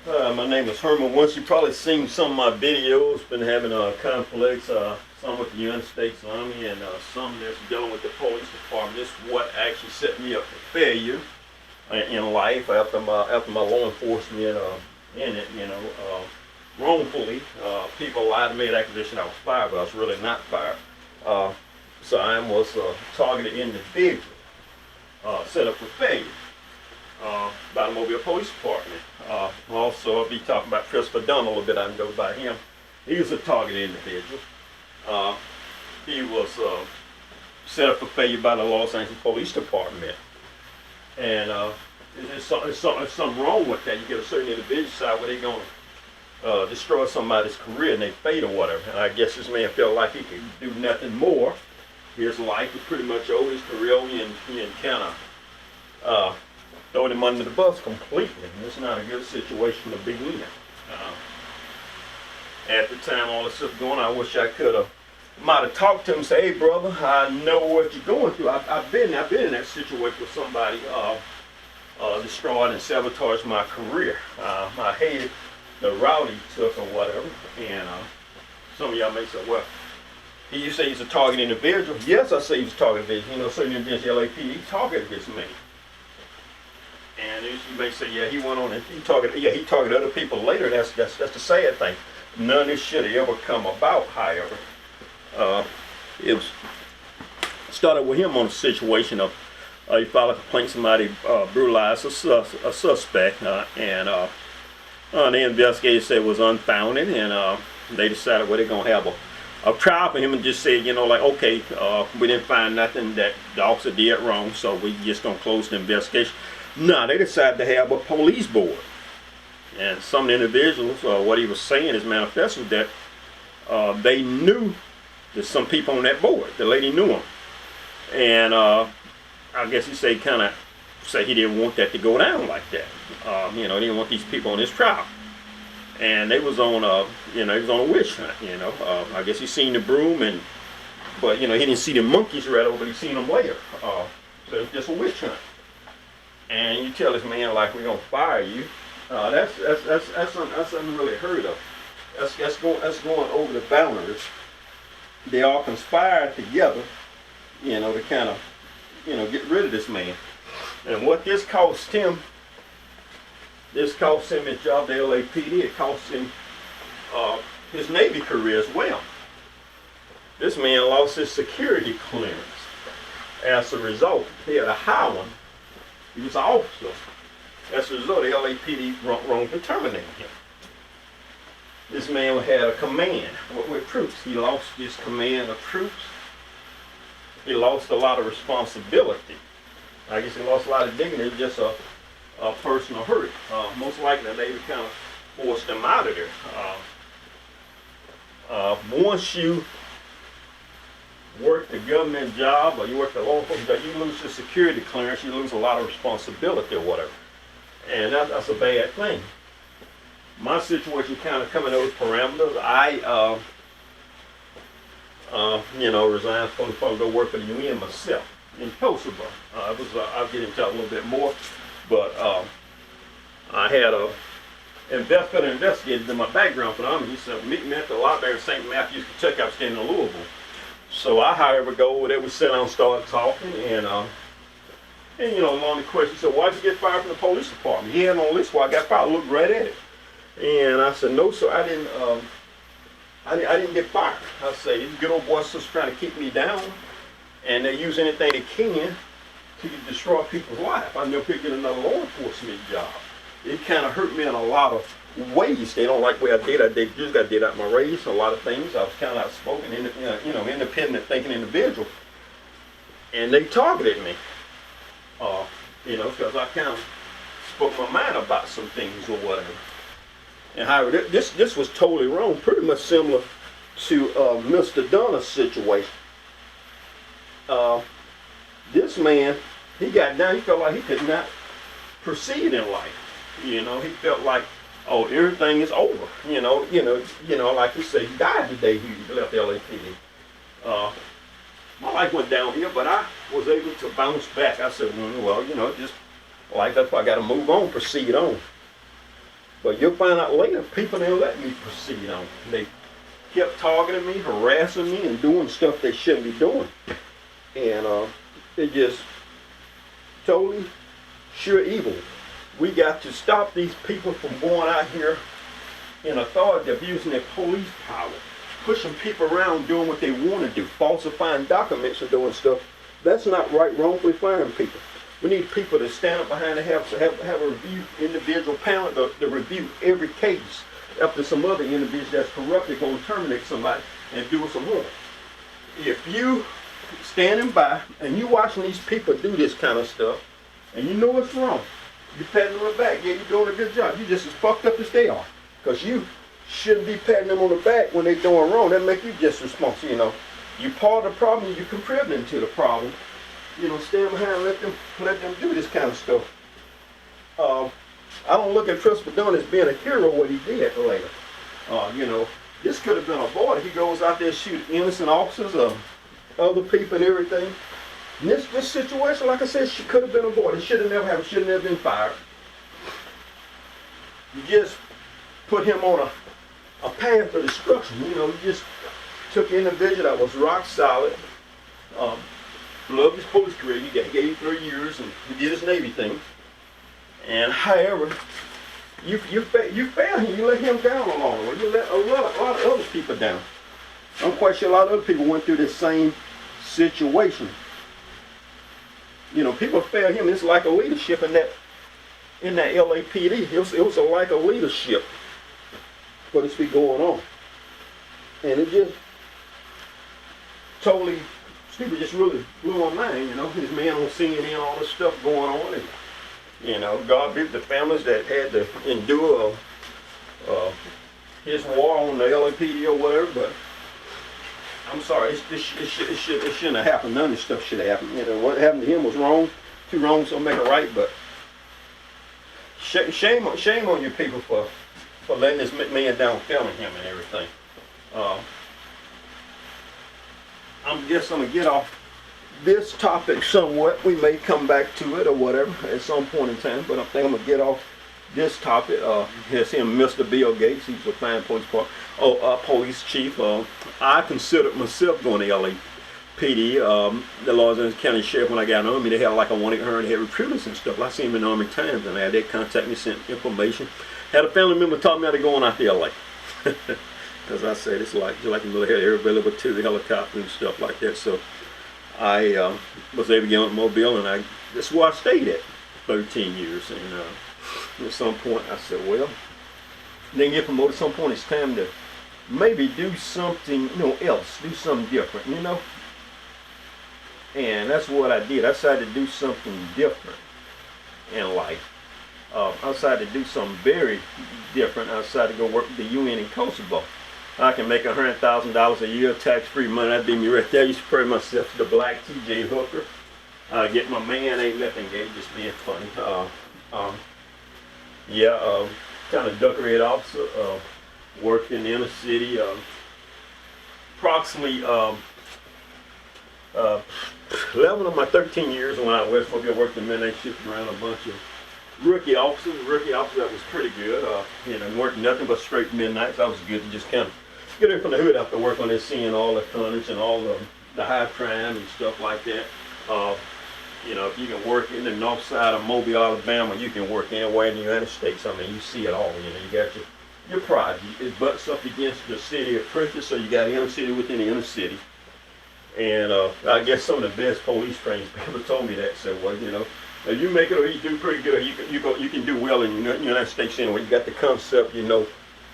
My name is Herman. Once you've probably seen some of my videos, been having conflicts, some with the United States Army and some that's dealing with the police department. This is what actually set me up for failure in life after my law enforcement in it, wrongfully. People lied to me at acquisition I was fired, but I was really not fired. So I was a targeted individual, set up for failure. By the Mobile Police Department. Also, I'll be talking about Christopher Dorner a little bit. I can go by him. He was a targeted individual. He was set up for failure by the Los Angeles Police Department. And there's something wrong with that. You get a certain individual side where they're going to destroy somebody's career and they fade or whatever. And I guess this man felt like he could do nothing more. His life was pretty much over, his career over, and kind of throwing him under the bus completely. It's not a good situation to be in. At the time all this stuff going on, I wish I might have talked to him and say, hey brother, I know what you're going through. I've been in that situation with somebody destroyed and sabotaged my career. I hated the route he took or whatever. And some of y'all may say, well, you say he's a target individual. Yes, I say he's a target individual. Certain individuals, LAPD, targeted against me. And you may say, yeah, he went on and he targeted other people later. That's the sad thing. None of this should have ever come about, however. It was started with him on a situation of he filed a complaint, somebody brutalized a suspect, and the investigator said it was unfounded, and they decided, well, they're going to have a trial for him and just said, okay, we didn't find nothing that the officer did wrong, so we just going to close the investigation. No, they decided to have a police board. And some individuals, what he was saying is manifesto that they knew there's some people on that board. The lady knew him. And I guess he said he didn't want that to go down like that. He didn't want these people on his trial. And they was on he was on a witch hunt, I guess he seen the broom but he didn't see the monkeys right over, but he seen them later. So it's just a witch hunt. And you tell this man like we're gonna fire you, that's unreally heard of. That's going over the boundaries. They all conspired together, to kind of, get rid of this man. And what this cost him his job at the LAPD. It cost him his Navy career as well. This man lost his security clearance as a result. He had a high one. He was an officer. As a result, the LAPD wrongly terminated him. This man had a command with troops. He lost his command of troops. He lost a lot of responsibility. I guess he lost a lot of dignity. It was just a personal hurt. Most likely, they kind of forced him out of there. Once you work the government job or you work the law enforcement job, you lose your security clearance, you lose a lot of responsibility or whatever. And that's a bad thing. My situation kind of coming those parameters. I, resigned from the to go work for the UN myself in Kosovo. I'll get into that a little bit more, but I had a investigator in my background for the Army. He said, meet me at the library in St. Matthews, Kentucky. I was staying in Louisville. So I, however, go over there, we sit down and start talking, and along the question, he said, why'd you get fired from the police department? He had on the list why I got fired. I looked right at it. And I said, no, sir, I didn't get fired. I said, these good old boys just trying to keep me down, and they use anything they can to destroy people's life. I never picked get another law enforcement job. It kind of hurt me in a lot of ways. They don't like the way I just got did out my race, a lot of things. I was kind of outspoken, independent thinking individual. And they targeted me, because I kind of spoke my mind about some things or whatever. And however, this was totally wrong, pretty much similar to Mr. Dorner's situation. This man, he got down, he felt like he could not proceed in life. He felt like, oh, everything is over. Like you say, he died the day he left LAPD. My life went downhill, but I was able to bounce back. I said, well, just like that's why I got to move on, proceed on. But you'll find out later, people didn't let me proceed on. They kept targeting me, harassing me, and doing stuff they shouldn't be doing. And it just totally sure evil. We got to stop these people from going out here in authority, abusing their police power, pushing people around doing what they want to do, falsifying documents and doing stuff. That's not right, wrongfully firing people. We need people to stand up behind and have a review, individual panel to review every case after some other individual that's corrupted going to terminate somebody and do some more. If you standing by and you watching these people do this kind of stuff and you know it's wrong, you patting them on the back. Yeah, you're doing a good job. You just as fucked up as they are. Because you shouldn't be patting them on the back when they're doing wrong. That make you just responsible, you know. You're part of the problem, you're contributing to the problem. You know, stand behind and let them do this kind of stuff. I don't look at Christopher Dorner as being a hero what he did later. You know, this could have been avoided. He goes out there shooting innocent officers, other people and everything. And this situation, like I said, she could have been avoided. It should have never happened. Should have never been fired. You just put him on a path of destruction. You know, you just took an individual that was rock solid, loved his police career. He gave you 3 years and he did his Navy thing. And however, you failed him. You let him down along the way. You let a lot of other people down. I'm quite sure a lot of other people went through this same situation. You know, people fail him. It's like a leadership in that LAPD. It was a lack of leadership for this be going on, and it just totally stupid. Just really blew my mind. You know, his man on CNN, all this stuff going on, and you know, God be the families that had to endure his war on the LAPD or whatever. But I'm sorry, it shouldn't have happened. None of this stuff should have happened. You know, what happened to him was wrong. Two wrongs don't make it right. But shame on you people for letting this man down, filming him and everything. I guess I'm gonna get off this topic somewhat. We may come back to it or whatever at some point in time. But I think I'm gonna get off this topic. Here's him, Mr. Bill Gates. He's a fine police chief. I considered myself going to LAPD. The Los Angeles County Sheriff, when I got in the Army, they had like a 1-800 had recruiters and stuff. I seen them in the Army Times, and they contact me, sent information. Had a family member taught me how to go on out to LA. Because I said it's like just like a military area available to the helicopter and stuff like that. So I was able to get on the mobile, and that's where I stayed at 13 years. And at some point I said, well, then get promoted. At some point it's time to maybe do something, else, do something different, And that's what I did. I decided to do something different in life. I decided to do something very different. I decided to go work with the UN in Kosovo. I can make $100,000 a year, tax-free money. That'd be me right there. I used to pray myself to the black TJ Hooker. Get my man, ain't nothing gay, just being funny. Kind of duck-red officer. Worked in the inner city. Approximately 11 of my 13 years when I was West Fork, I worked in midnight shift around a bunch of rookie officers. That was pretty good. Worked nothing but straight midnights. That was good to just kind of get in from the hood after work on this, seeing all the tonnage and all the high crime and stuff like that. If you can work in the north side of Mobile, Alabama, you can work anywhere in the United States. I mean, you see it all. You got your pride. It butts up against the city of Prentice, so you got inner city within the inner city. And I guess some of the best police trainers people told me that. Said, well, if you make it or you do pretty good, you can do well in the United States anyway. You got the concept,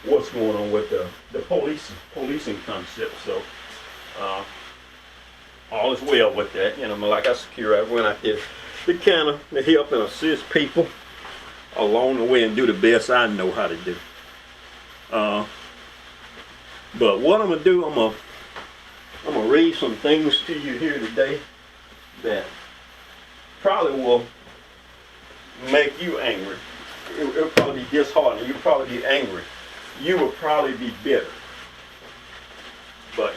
what's going on with the policing concept. So all is well with that. Like I secure, I went out there to kind of help and assist people along the way and do the best I know how to do. But what I'm gonna do, I'm gonna read some things to you here today that probably will make you angry. It'll probably be disheartening. You'll probably be angry. You will probably be bitter. But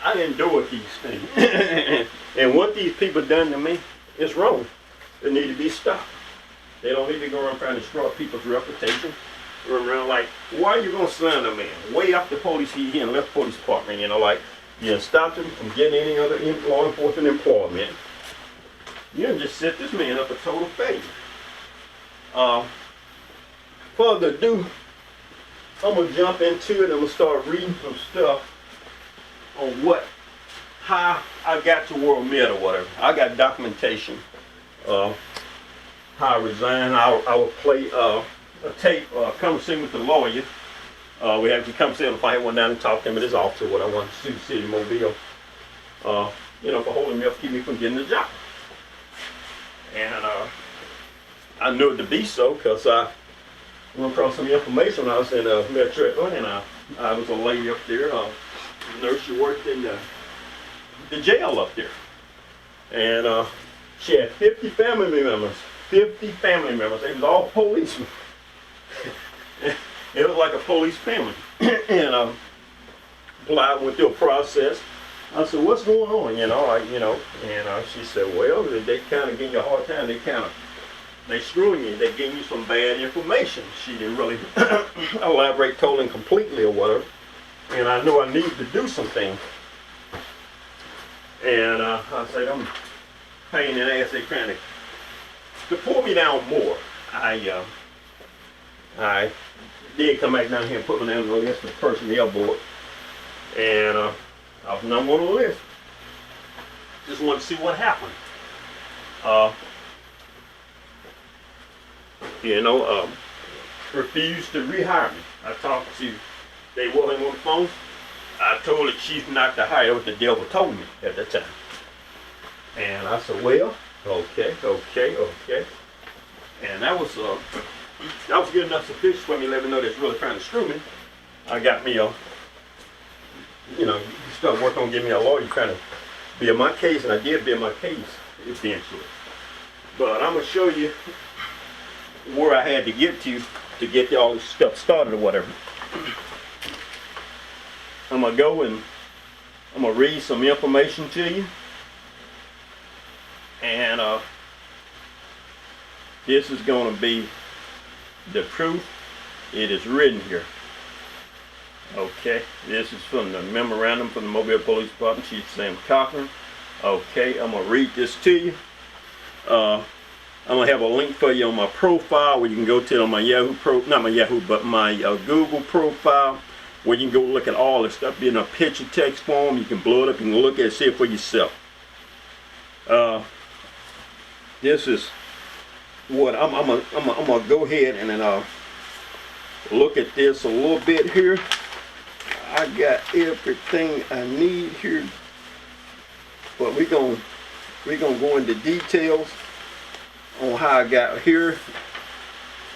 I endured these things. And what these people done to me is wrong. It need to be stopped. They don't need to go around trying to destroy people's reputation. around like, why are you gonna slander a man? Way up the police, he in left police department, you know, like, you done stopped him from getting any other law enforcement employment. You done just set this man up a total failure. Further ado, I'm gonna jump into it. I'm gonna start reading some stuff on how I got to world med or whatever. I got documentation. How I resigned. I would play a tape, conversation with the lawyer. We had to conversation if I had one down and talk to him at his office or what I wanted to sue the city of Mobile. You know, for holding me up, keep me from getting the job. And I knew it to be so because I went across some information when I was in Metro, and I was a lady up there, a nurse who worked in the jail up there. And she had 50 family members. 50 family members. They was all policemen. It was like a police family. And I went through a process. I said, what's going on? And she said, well, they kind of give you a hard time. They screwing you. They gave you some bad information. She didn't really elaborate totally and completely or whatever. And I knew I needed to do some things. And I said, I'm pain in the ass. They trying to pull me down more. I did come back down here and put my name on the list for the personnel board. And I was number one on the list. Just wanted to see what happened. Refused to rehire me. I talked to Dave William on the phone. I told the chief not to hire what the devil told me at that time. And I said, well, okay. And that was good enough sufficient for me to let me know that's really trying to screw me. I got me started working on getting me a lawyer trying to be in my case, and I did be in my case eventually. But I'm gonna show you where I had to get all this stuff started or whatever. I'm gonna go and I'm gonna read some information to you, and this is gonna be the truth. It is written here. Okay, this is from the memorandum from the Mobile Police Department, Chief Sam Cochran. Okay, I'm gonna read this to you. I'm gonna have a link for you on my profile where you can go to on my my Google profile, where you can go look at all this stuff. Be in a picture text form. You can blow it up. You can look at it, see it for yourself. This is what I'm gonna go ahead and then look at this a little bit here. I got everything I need here, but we're gonna go into details on how I got here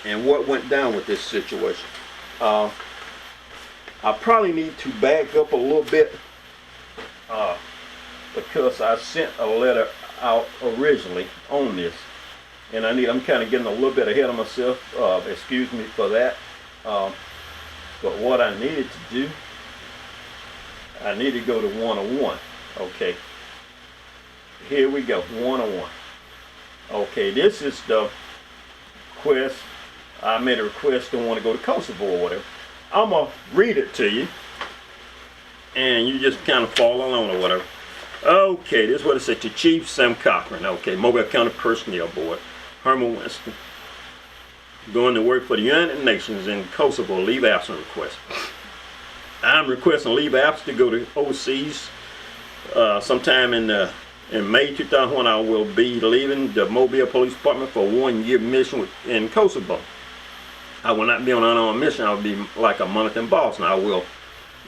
and what went down with this situation. I probably need to back up a little bit because I sent a letter out originally on this, and I'm kind of getting a little bit ahead of myself. Excuse me for that. But what I needed to do, I need to go to 101. Okay, here we go, 101. Okay, this is the request. I made a request to want to go to Kosovo or whatever. I'm going to read it to you, and you just kind of follow along or whatever. Okay, this is what it said to Chief Sam Cochran. Okay, Mobile County Personnel Board, Herman, Winston. Going to work for the United Nations in Kosovo, leave absence request. I'm requesting leave absence to go to overseas sometime in May 2001. I will be leaving the Mobile Police Department for a 1-year mission in Kosovo. I will not be on an unarmed mission. I will be like a monitoring boss, and I will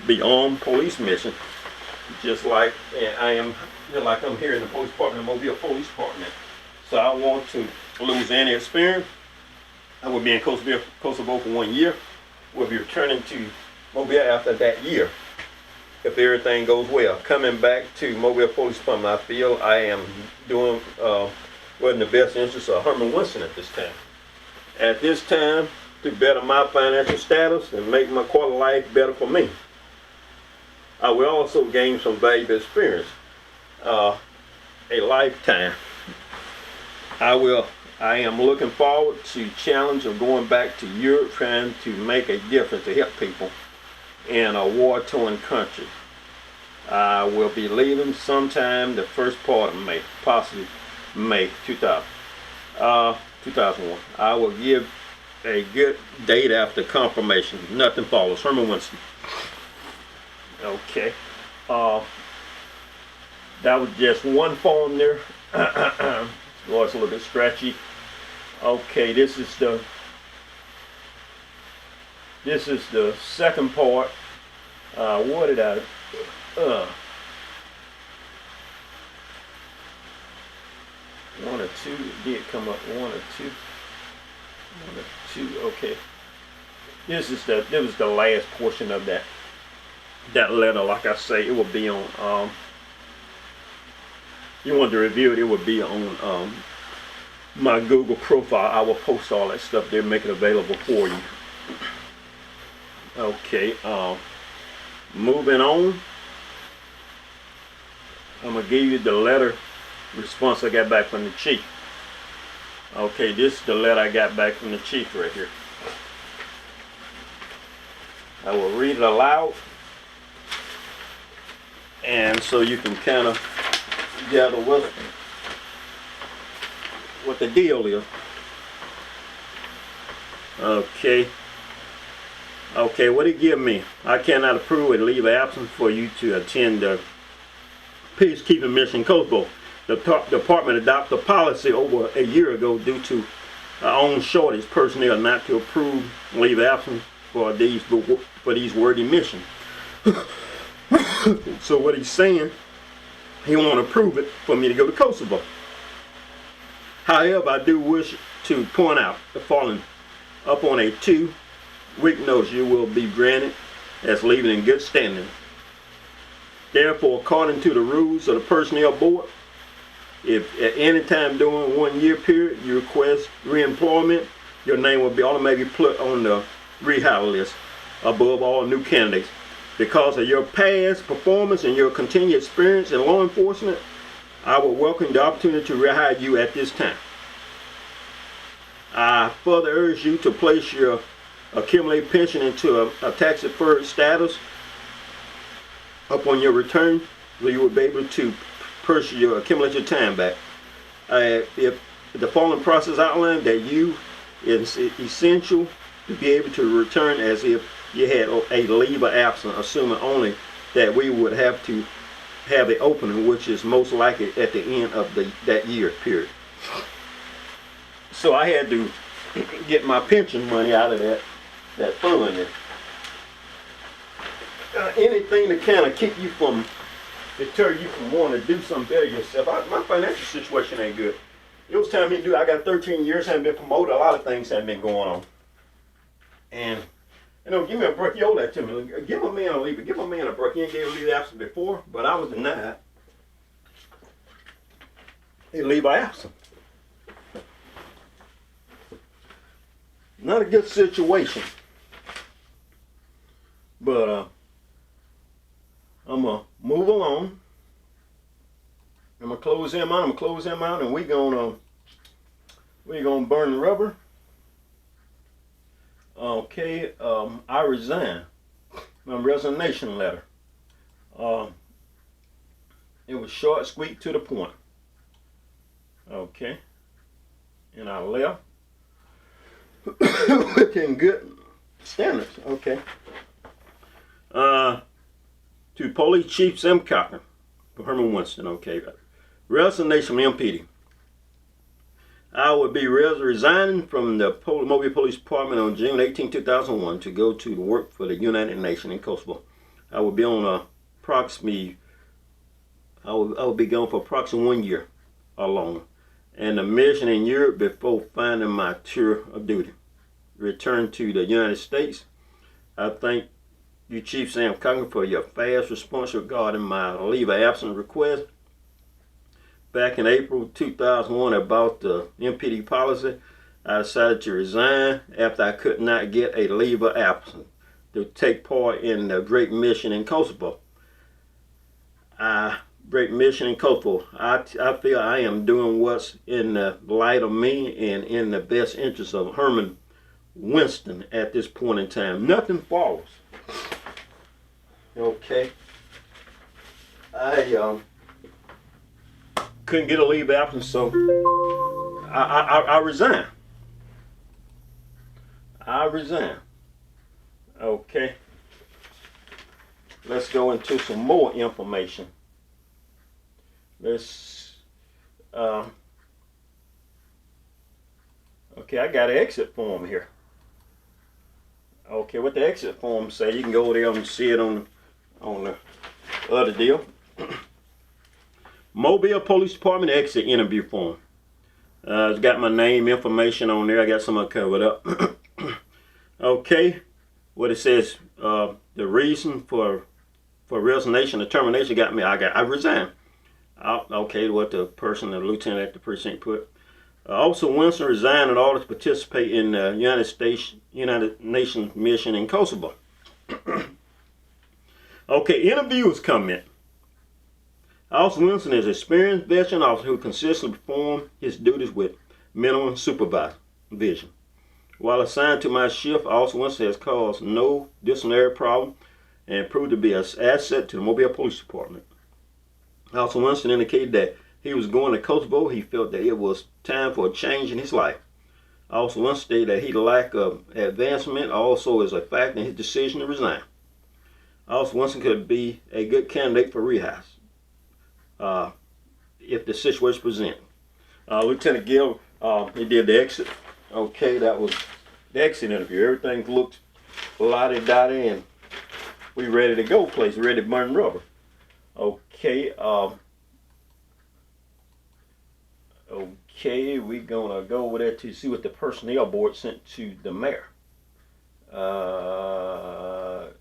be on police mission, just like I am, like I'm here in the police department, the Mobile Police Department. So I want to lose any experience. I will be in Kosovo for 1 year. We'll be returning to Mobile after that year, if everything goes well. Coming back to Mobile Police Department, I feel I am doing what in the best interest of Herman Winston at this time. At this time, to better my financial status and make my quality of life better for me. I will also gain some valuable experience, a lifetime. I will I am looking forward to challenge of going back to Europe, trying to make a difference to help people in a war-torn country. I will be leaving sometime the first part of May, possibly May 2001. I will give a good date after confirmation. Nothing follows. Herman Winston. Okay. That was just one form there. Well, it's a little bit scratchy. Okay, this is the second part. What did I? One or two. It did come up. One or two. Okay. This was the last portion of that letter. Like I say, it will be on. You want to review it? It will be on my Google profile. I will post all that stuff there, make it available for you. Okay. Moving on. I'm gonna give you the letter response I got back from the chief. Okay, this is the letter I got back from the chief right here. I will read it aloud, and so you can kind of gather what the deal is. Okay. Okay, what did he give me? I cannot approve a leave of absence for you to attend the peacekeeping mission in Kosovo. The department adopted a policy over a year ago due to our own shortage personnel not to approve leave of absence for these worthy missions. So what he's saying, he won't approve it for me to go to Kosovo. However, I do wish to point out the following: upon a 2-week notice, you will be granted as leaving in good standing. Therefore, according to the rules of the personnel board, if at any time during a 1-year period you request reemployment, your name will be automatically put on the rehire list above all new candidates. Because of your past performance and your continued experience in law enforcement, I would welcome the opportunity to rehire you at this time. I further urge you to place your accumulated pension into a tax-deferred status upon your return, so you will be able to purchase your accumulated time back. If the following process outlined that you is essential to be able to return as if you had a leave of absence, assuming only that we would have to have an opening, which is most likely at the end of that year period. So I had to get my pension money out of that fund there. Anything to kind of keep you from, deter you from wanting to do something better yourself. My financial situation ain't good. It was time me to do. I got 13 years, haven't been promoted. A lot of things haven't been going on. And give me a break. You owe that to me. Give a man a leave. Give a man a break. He ain't gave a leave of absence before, but I was denied a leave of absence. Not a good situation. But I'm going to move along. I'm going to close him out. And we're going to burn the rubber. Okay, I resign. My resignation letter. It was short, sweet, to the point. Okay. And I left. Within good standards. Okay. To Police Chief Sam Cochran, Herman Winston. Okay. Resignation from MPD. I would be resigning from the Mobile Police Department on June 18, 2001 to go to work for the United Nations in Kosovo. I would be on approximately, I would be gone for approximately 1 year or longer. And the mission in Europe before finding my tour of duty. Return to the United States. I thank you, Chief Sam Cochran, for your fast response regarding my leave of absence request. Back in April 2001 about the MPD policy, I decided to resign after I could not get a leave of absence to take part in the great mission in Kosovo. I great mission in Kosovo. I feel I am doing what's in the light of me and in the best interest of Herman Winston at this point in time. Nothing follows. Okay. I couldn't get a leave of absence, so I resigned. I resign. Okay. Let's go into some more information. Let's okay, I got an exit form here. Okay, what the exit form say, you can go there and see it on the other deal. Mobile Police Department exit interview form. It's got my name, information on there. I got some covered up. Okay, what it says, the reason for resignation or termination got me. I resigned. Okay, what the lieutenant at the precinct put. Also, Winston resigned in order to participate in the United Nations mission in Kosovo. Okay, interviewers comment. Also, Winston is an experienced veteran officer who consistently performed his duties with minimum supervision. While assigned to my shift, also Winston has caused no disciplinary problem and proved to be an asset to the Mobile Police Department. Also, Winston indicated that he was going to Kosovo. He felt that it was time for a change in his life. Also, Winston stated that his lack of advancement also is a factor in his decision to resign. Also, Winston could be a good candidate for rehire if the situation presented. Lieutenant Gill, he did the exit. Okay, that was the exit interview. Everything looked lottie-dottie and we ready to go place, ready to burn rubber. Okay, okay, we're gonna go over there to see what the personnel board sent to the mayor. The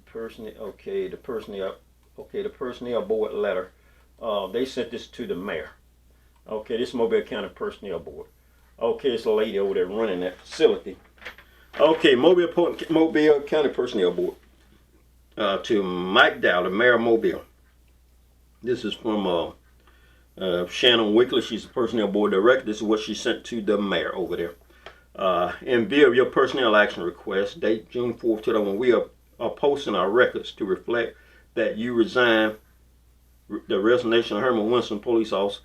personnel board letter. They sent this to the mayor. Okay, this is Mobile County Personnel Board. Okay, it's a lady over there running that facility. Okay, Mobile County Personnel Board. To Mike Dow, the mayor of Mobile. This is from Shannon Wickler. She's the personnel board director. This is what she sent to the mayor over there. In view of your personnel action request, date June 4th, 2001, we are posting our records to reflect that you resign the resignation of Herman Winston, police officer,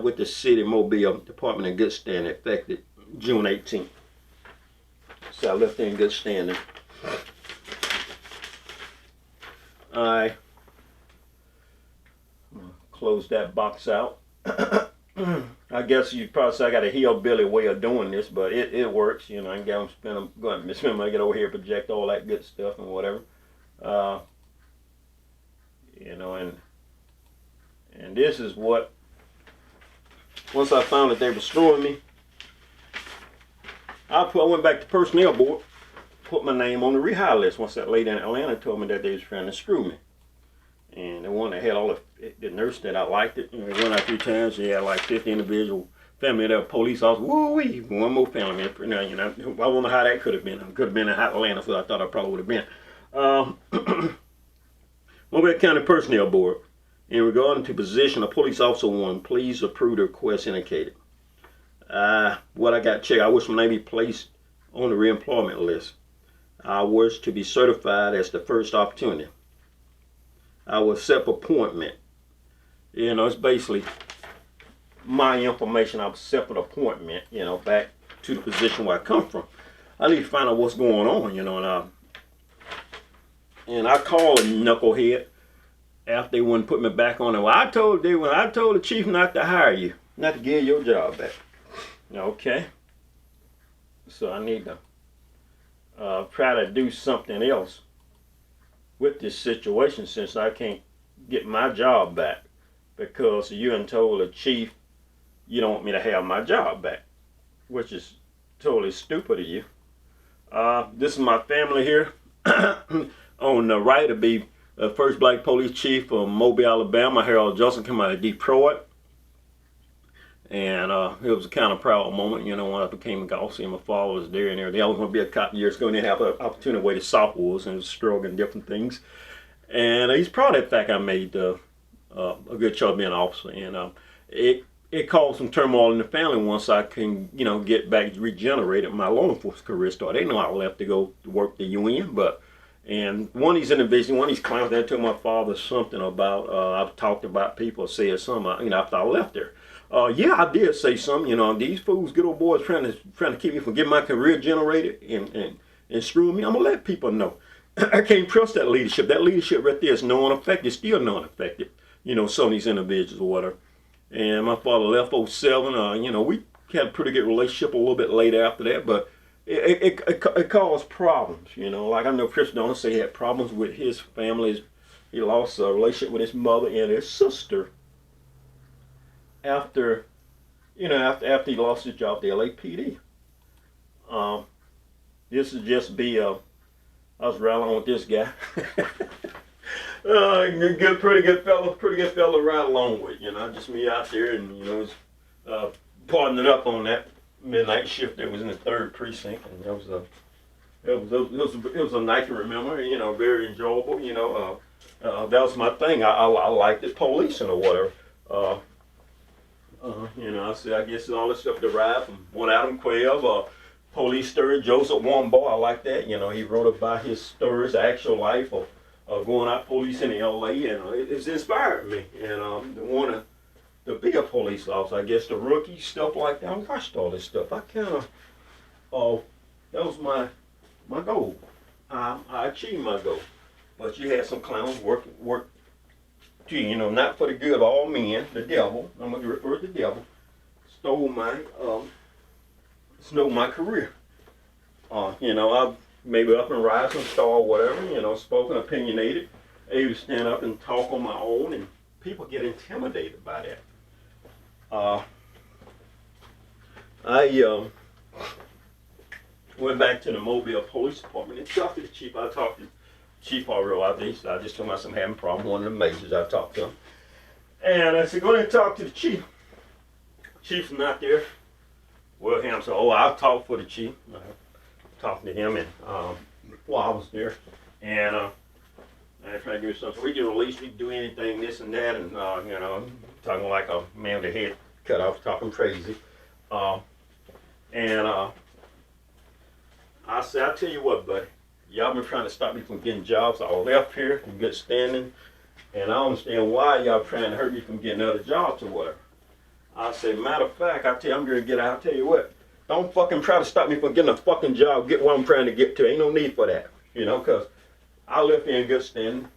with the city of Mobile Department in good standing, effective June 18th. So I left it in good standing. I close that box out. I guess you'd probably say I got a hillbilly way of doing this, but it works. You know, I can go and spend money, get over here, project all that good stuff and whatever. You know, and this is what, once I found that they were screwing me, I went back to personnel board, put my name on the rehire list. Once that lady in Atlanta told me that they was trying to screw me. And the one that had all the nurse that I liked it, went out 3 times. She had like 50 individual family that were police officers. Woo-wee, one more family member. You know, I wonder how that could have been. I could have been in Atlanta, so I thought I probably would have been. Mobile County Personnel Board. In regard to position of police officer 1, please approve the request indicated. What I got checked, I wish my name be placed on the reemployment list. I wish to be certified as the first opportunity. I will accept appointment. You know, it's basically my information. I'll accept an appointment, you know, back to the position where I come from. I need to find out what's going on, you know, and I called a knucklehead after they wouldn't put me back on it. Well, I told the chief not to hire you, not to give your job back. Okay. So I need to try to do something else with this situation, since I can't get my job back because you done told the chief you don't want me to have my job back, which is totally stupid of you. This is my family here. On the right will be the first black police chief from Mobile, Alabama, Harold Johnson, come out of Detroit. And it was a kind of proud moment, you know, when I became a boss and my father was there and everything. I was going to be a cop years ago and they have an opportunity to wait to Southwoods and struggle and different things. And he's proud of the fact I made a good choice being an officer. And it caused some turmoil in the family once I can, get back regenerated. My law enforcement career started. They know I left to go work the UN, and one of these individuals, one of these clowns that told my father something about, I've talked about people, said something, after I left there. Yeah, I did say something, these fools, good old boys trying to keep me from getting my career generated and screwing me. I'm going to let people know. I can't trust that leadership. That leadership right there is non-effective, still non-effective, some of these individuals or whatever. And my father left 07. We had a pretty good relationship a little bit later after that, but it caused problems. Like I know Chris Dorner said he had problems with his family. He lost a relationship with his mother and his sister after he lost his job at the LAPD. This would just be I was rallying with this guy. Pretty good fellow to ride along with. Just me out there and partnered up on that midnight shift that was in the 3rd precinct, and it was a night to remember. Very enjoyable. That was my thing. I liked it, policing or whatever. I guess all this stuff derived from one Adam Quayle, police story, Joseph Wambaugh. I like that. He wrote about his stories, actual life of going out policing in LA, and it's inspired me. And to want to be a police officer, I guess the rookie stuff like that. I watched all this stuff. I kind of, that was my goal. I achieved my goal. But you had some clowns work to not for the good of all men. The devil. I'm going to refer to the devil. Stole my career. I've maybe up and rising star or whatever, spoken, opinionated, able to stand up and talk on my own, and people get intimidated by that. I went back to the Mobile Police Department and talked to the chief. I talked to the chief already. I just told him I'm having a problem. One of the majors, I talked to him. And I said, go ahead and talk to the chief. Chief's not there. Well, him said, I'll talk for the chief. Talking to him, and while I was there, and I tried to do something. We can release, we can do anything, this and that, and talking like a man with a head cut off, talking crazy. I said, I'll tell you what, buddy, y'all been trying to stop me from getting jobs. I left here in good standing, and I don't understand why y'all trying to hurt me from getting other jobs or whatever. I said, matter of fact, I'm going to get out. I'll tell you what. Don't fucking try to stop me from getting a fucking job, get what I'm trying to get to. Ain't no need for that, because I left here in good standing.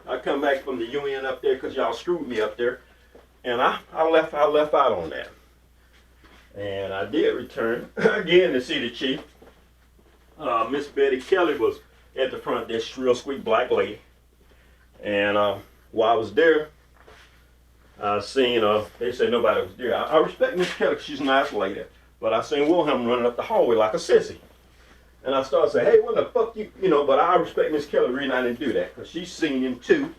I come back from the UN up there because y'all screwed me up there, and I left out on that. And I did return again to see the chief. Miss Betty Kelly was at the front, this real sweet black lady. And while I was there, I seen, they said nobody was there. I respect Miss Kelly, she's a nice lady. But I seen Wilhelm running up the hallway like a sissy. And I started saying, hey, what the fuck you, but I respect Miss Kelly. The reason I didn't do that, because she's seen him too.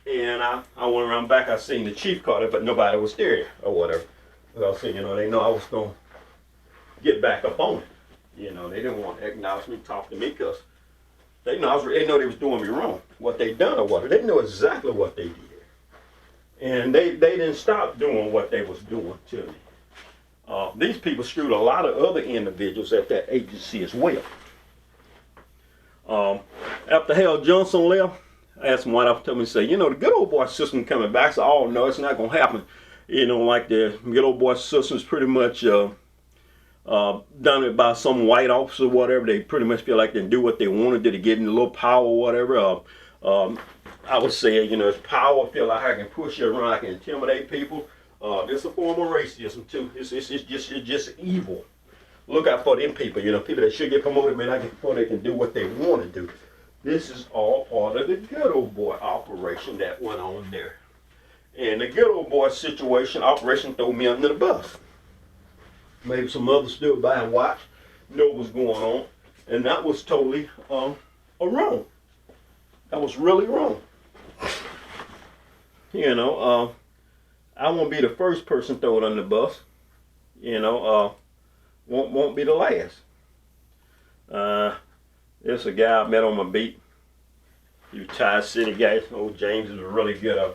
And I went around back, I seen the chief caught it, but nobody was there or whatever. Because I was saying, they know I was going to get back up on it. They didn't want to acknowledge me, talk to me, because they know they was doing me wrong. What they done or whatever. They know exactly what they did. And they didn't stop doing what they was doing to me. These people screwed a lot of other individuals at that agency as well. After Hal Johnson left, I asked him why I told me to say, the good old boy system coming back. So, no, it's not going to happen. Like the good old boy system is pretty much done it by some white officer or whatever. They pretty much feel like they do what they want to do to get in a little power or whatever. I would say, it's power. I feel like I can push you around, I can intimidate people. It's a form of racism too. It's just evil. Look out for them people. People that should get promoted may not get promoted. They can do what they want to do. This is all part of the good old boy operation that went on there. And the good old boy operation threw me under the bus. Maybe some others stood by and watched, know what was going on, and that was totally wrong. That was really wrong. I won't be the first person thrown under the bus. Won't be the last. There's a guy I met on my beat. He retired city guy. Old James is a really good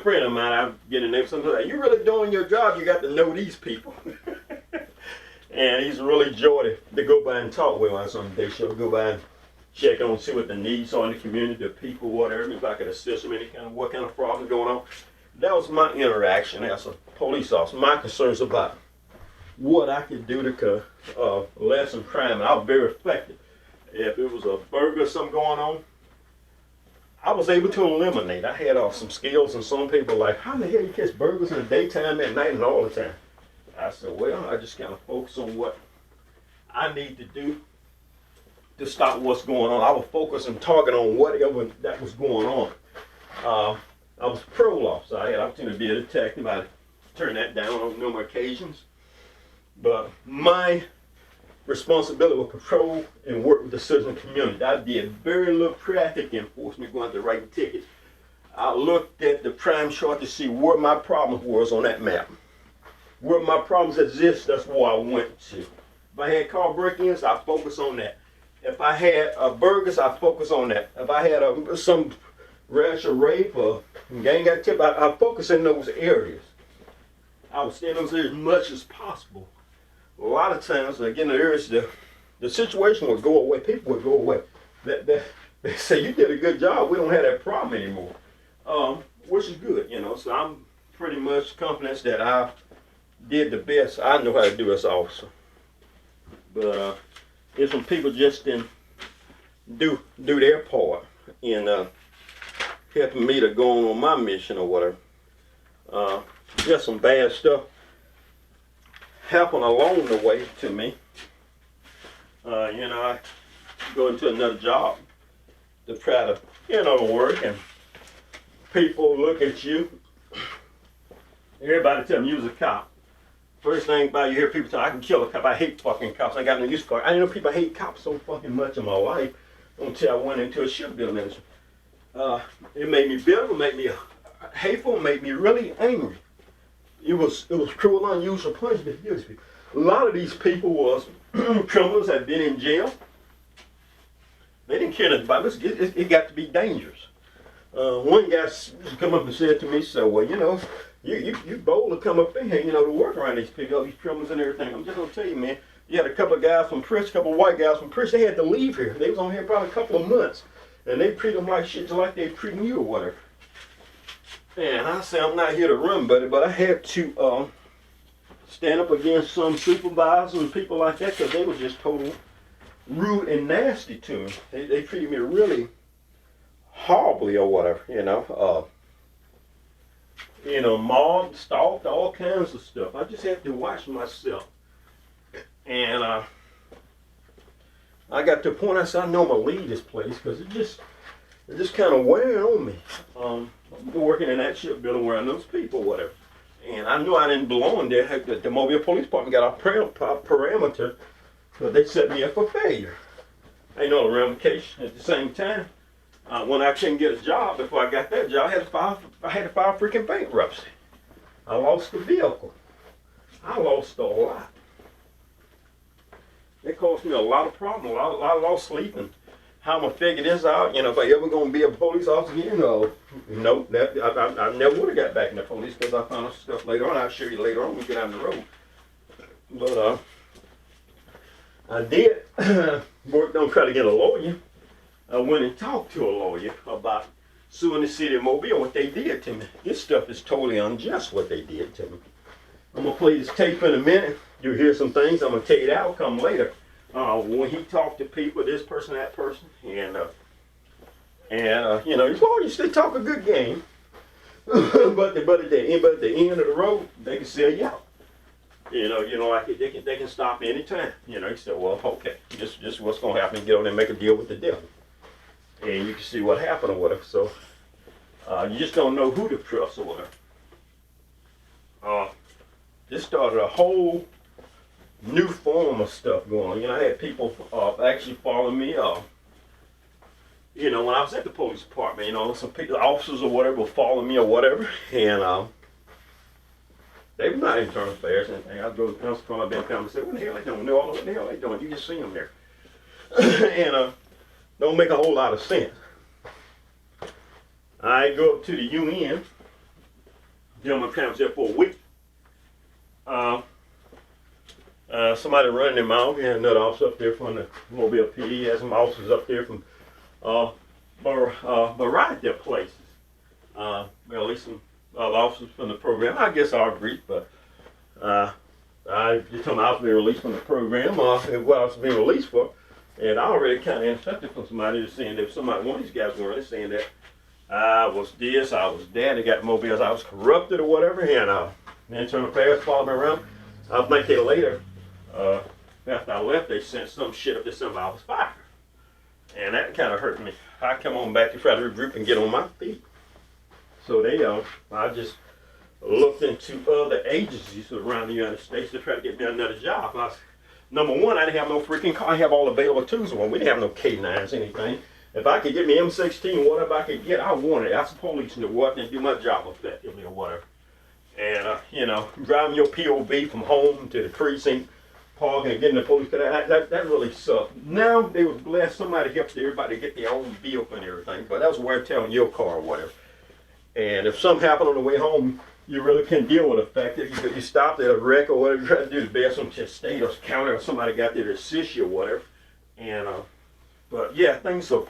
friend of mine. I'm getting there sometimes. Like, you really doing your job? You got to know these people. And he's really joy to go by and talk with on some day. So go by and check on, see what the needs are in the community, the people, whatever. If I could assist them, what kind of problem going on. That was my interaction as a police officer. My concerns about what I could do to lessen crime. And I was very effective. If it was a burger or something going on, I was able to eliminate. I had some skills, and some people like, how the hell you catch burgers in the daytime, at night, and all the time? I said, well, I just kind of focus on what I need to do to stop what's going on. I was focused and target on whatever that was going on. I was a parole officer. I had an opportunity to be a detective. I turned that down on numerous occasions. But my responsibility was patrol and work with the citizen community. I did very little traffic enforcement, going to writing tickets. I looked at the crime chart to see where my problems was on that map. Where my problems exist, that's where I went to. If I had car break-ins, I focus on that. If I had burgers, I focus on that. If I had some rash or rape or gang activity, I focus in those areas. I would stay in those areas as much as possible. A lot of times, again, the areas, the situation would go away. People would go away. They say, you did a good job. We don't have that problem anymore, which is good, you know. So I'm pretty much confident that I did the best I know how to do as an officer. But if some people just didn't do their part in helping me to go on my mission or whatever. Just some bad stuff happened along the way to me. You know, I go into another job to try to, work, and people look at you. Everybody tell me you was a cop. First thing about you hear people tell, I can kill a cop. I hate fucking cops. I got no use for it. I didn't know people hate cops so fucking much in my life until I went into a shipbuilding industry. It made me bitter, it made me hateful, it made me really angry. It was cruel, unusual punishment to give people. A lot of these people was criminals, had been in jail. They didn't care nothing about this. It got to be dangerous. One guy come up and said to me, so, well, you bold to come up in here, to work around these people, all these criminals and everything. I'm just gonna tell you, man, you had a couple of guys from prison, a couple of white guys from prison, they had to leave here. They was on here probably a couple of months. And they treat them like shit just like they treating you or whatever. And I say I'm not here to run, buddy, but I had to stand up against some supervisors and people like that because they were just total rude and nasty to me. They treated me really horribly or whatever, mobbed, stalked, all kinds of stuff. I just had to watch myself. And I got to a point I said, I know I'm going to leave this place because it just kind of wearing on me. Working in that shipbuilding where I know those people, whatever. And I knew I didn't belong there. The Mobile Police Department got a parameter, but they set me up for failure. I know the ramification. At the same time, when I couldn't get a job, before I got that job, I had to file freaking bankruptcy. I lost the vehicle. I lost a lot. It caused me a lot of problems. I lost sleep, and how I'm gonna figure this out. If I ever gonna be a police officer again, I never would have got back in the police because I found out stuff later on. I'll show you later on when we get on the road. But I did work on trying to get a lawyer. I went and talked to a lawyer about suing the city of Mobile, what they did to me. This stuff is totally unjust what they did to me. I'm gonna play this tape in a minute. You'll hear some things. I'm gonna tell you the outcome later. When he talked to people, this person, that person, and these lawyers, they talk a good game, but at the end of the road, they can sell you out. They can stop anytime. He said, well, okay, this is what's gonna happen. Get on there and make a deal with the devil, and you can see what happened or whatever. So you just don't know who to trust or whatever. This started a whole new form of stuff going on. I had people actually following me. When I was at the police department, some people, officers or whatever, were following me or whatever, and they were not internal affairs or anything. I'd go to the council, call my band and say, what the hell they doing? Know all what the hell they doing? You just see them there. And don't make a whole lot of sense. I go up to the UN. Gentleman comes there for a week. Somebody running him out. He had another officer up there from the Mobile PD. He had some officers up there from variety of places. Well, at least some officers from the program. I guess I'll agree, but I just told me I was being released from the program, what I was being released for. And I already kind of intercepted from somebody that's saying that one of these guys were really saying that I was this, I was that, they got mobiles, I was corrupted or whatever, and internal affairs followed me around. I think they later, after I left, they sent some shit up to somebody I was fired. And that kind of hurt me. I come on back to try to regroup and get on my feet. So I just looked into other agencies around the United States to try to get me another job. Number one, I didn't have no freaking car. I have all available tools. Well, we didn't have no K9s, anything. If I could get me M16, whatever I could get, I wanted it. That's the police and what and do my job effectively or whatever. And, driving your POV from home to the precinct, parking and getting the police, that really sucked. Now, they was blessed. Somebody helped everybody get their own vehicle and everything, but that was wear and tear on your car or whatever. And if something happened on the way home, you really couldn't deal with the fact that you stopped at a wreck or whatever, you tried to do the best on just state or county or somebody got there to assist you or whatever. And, but yeah, things are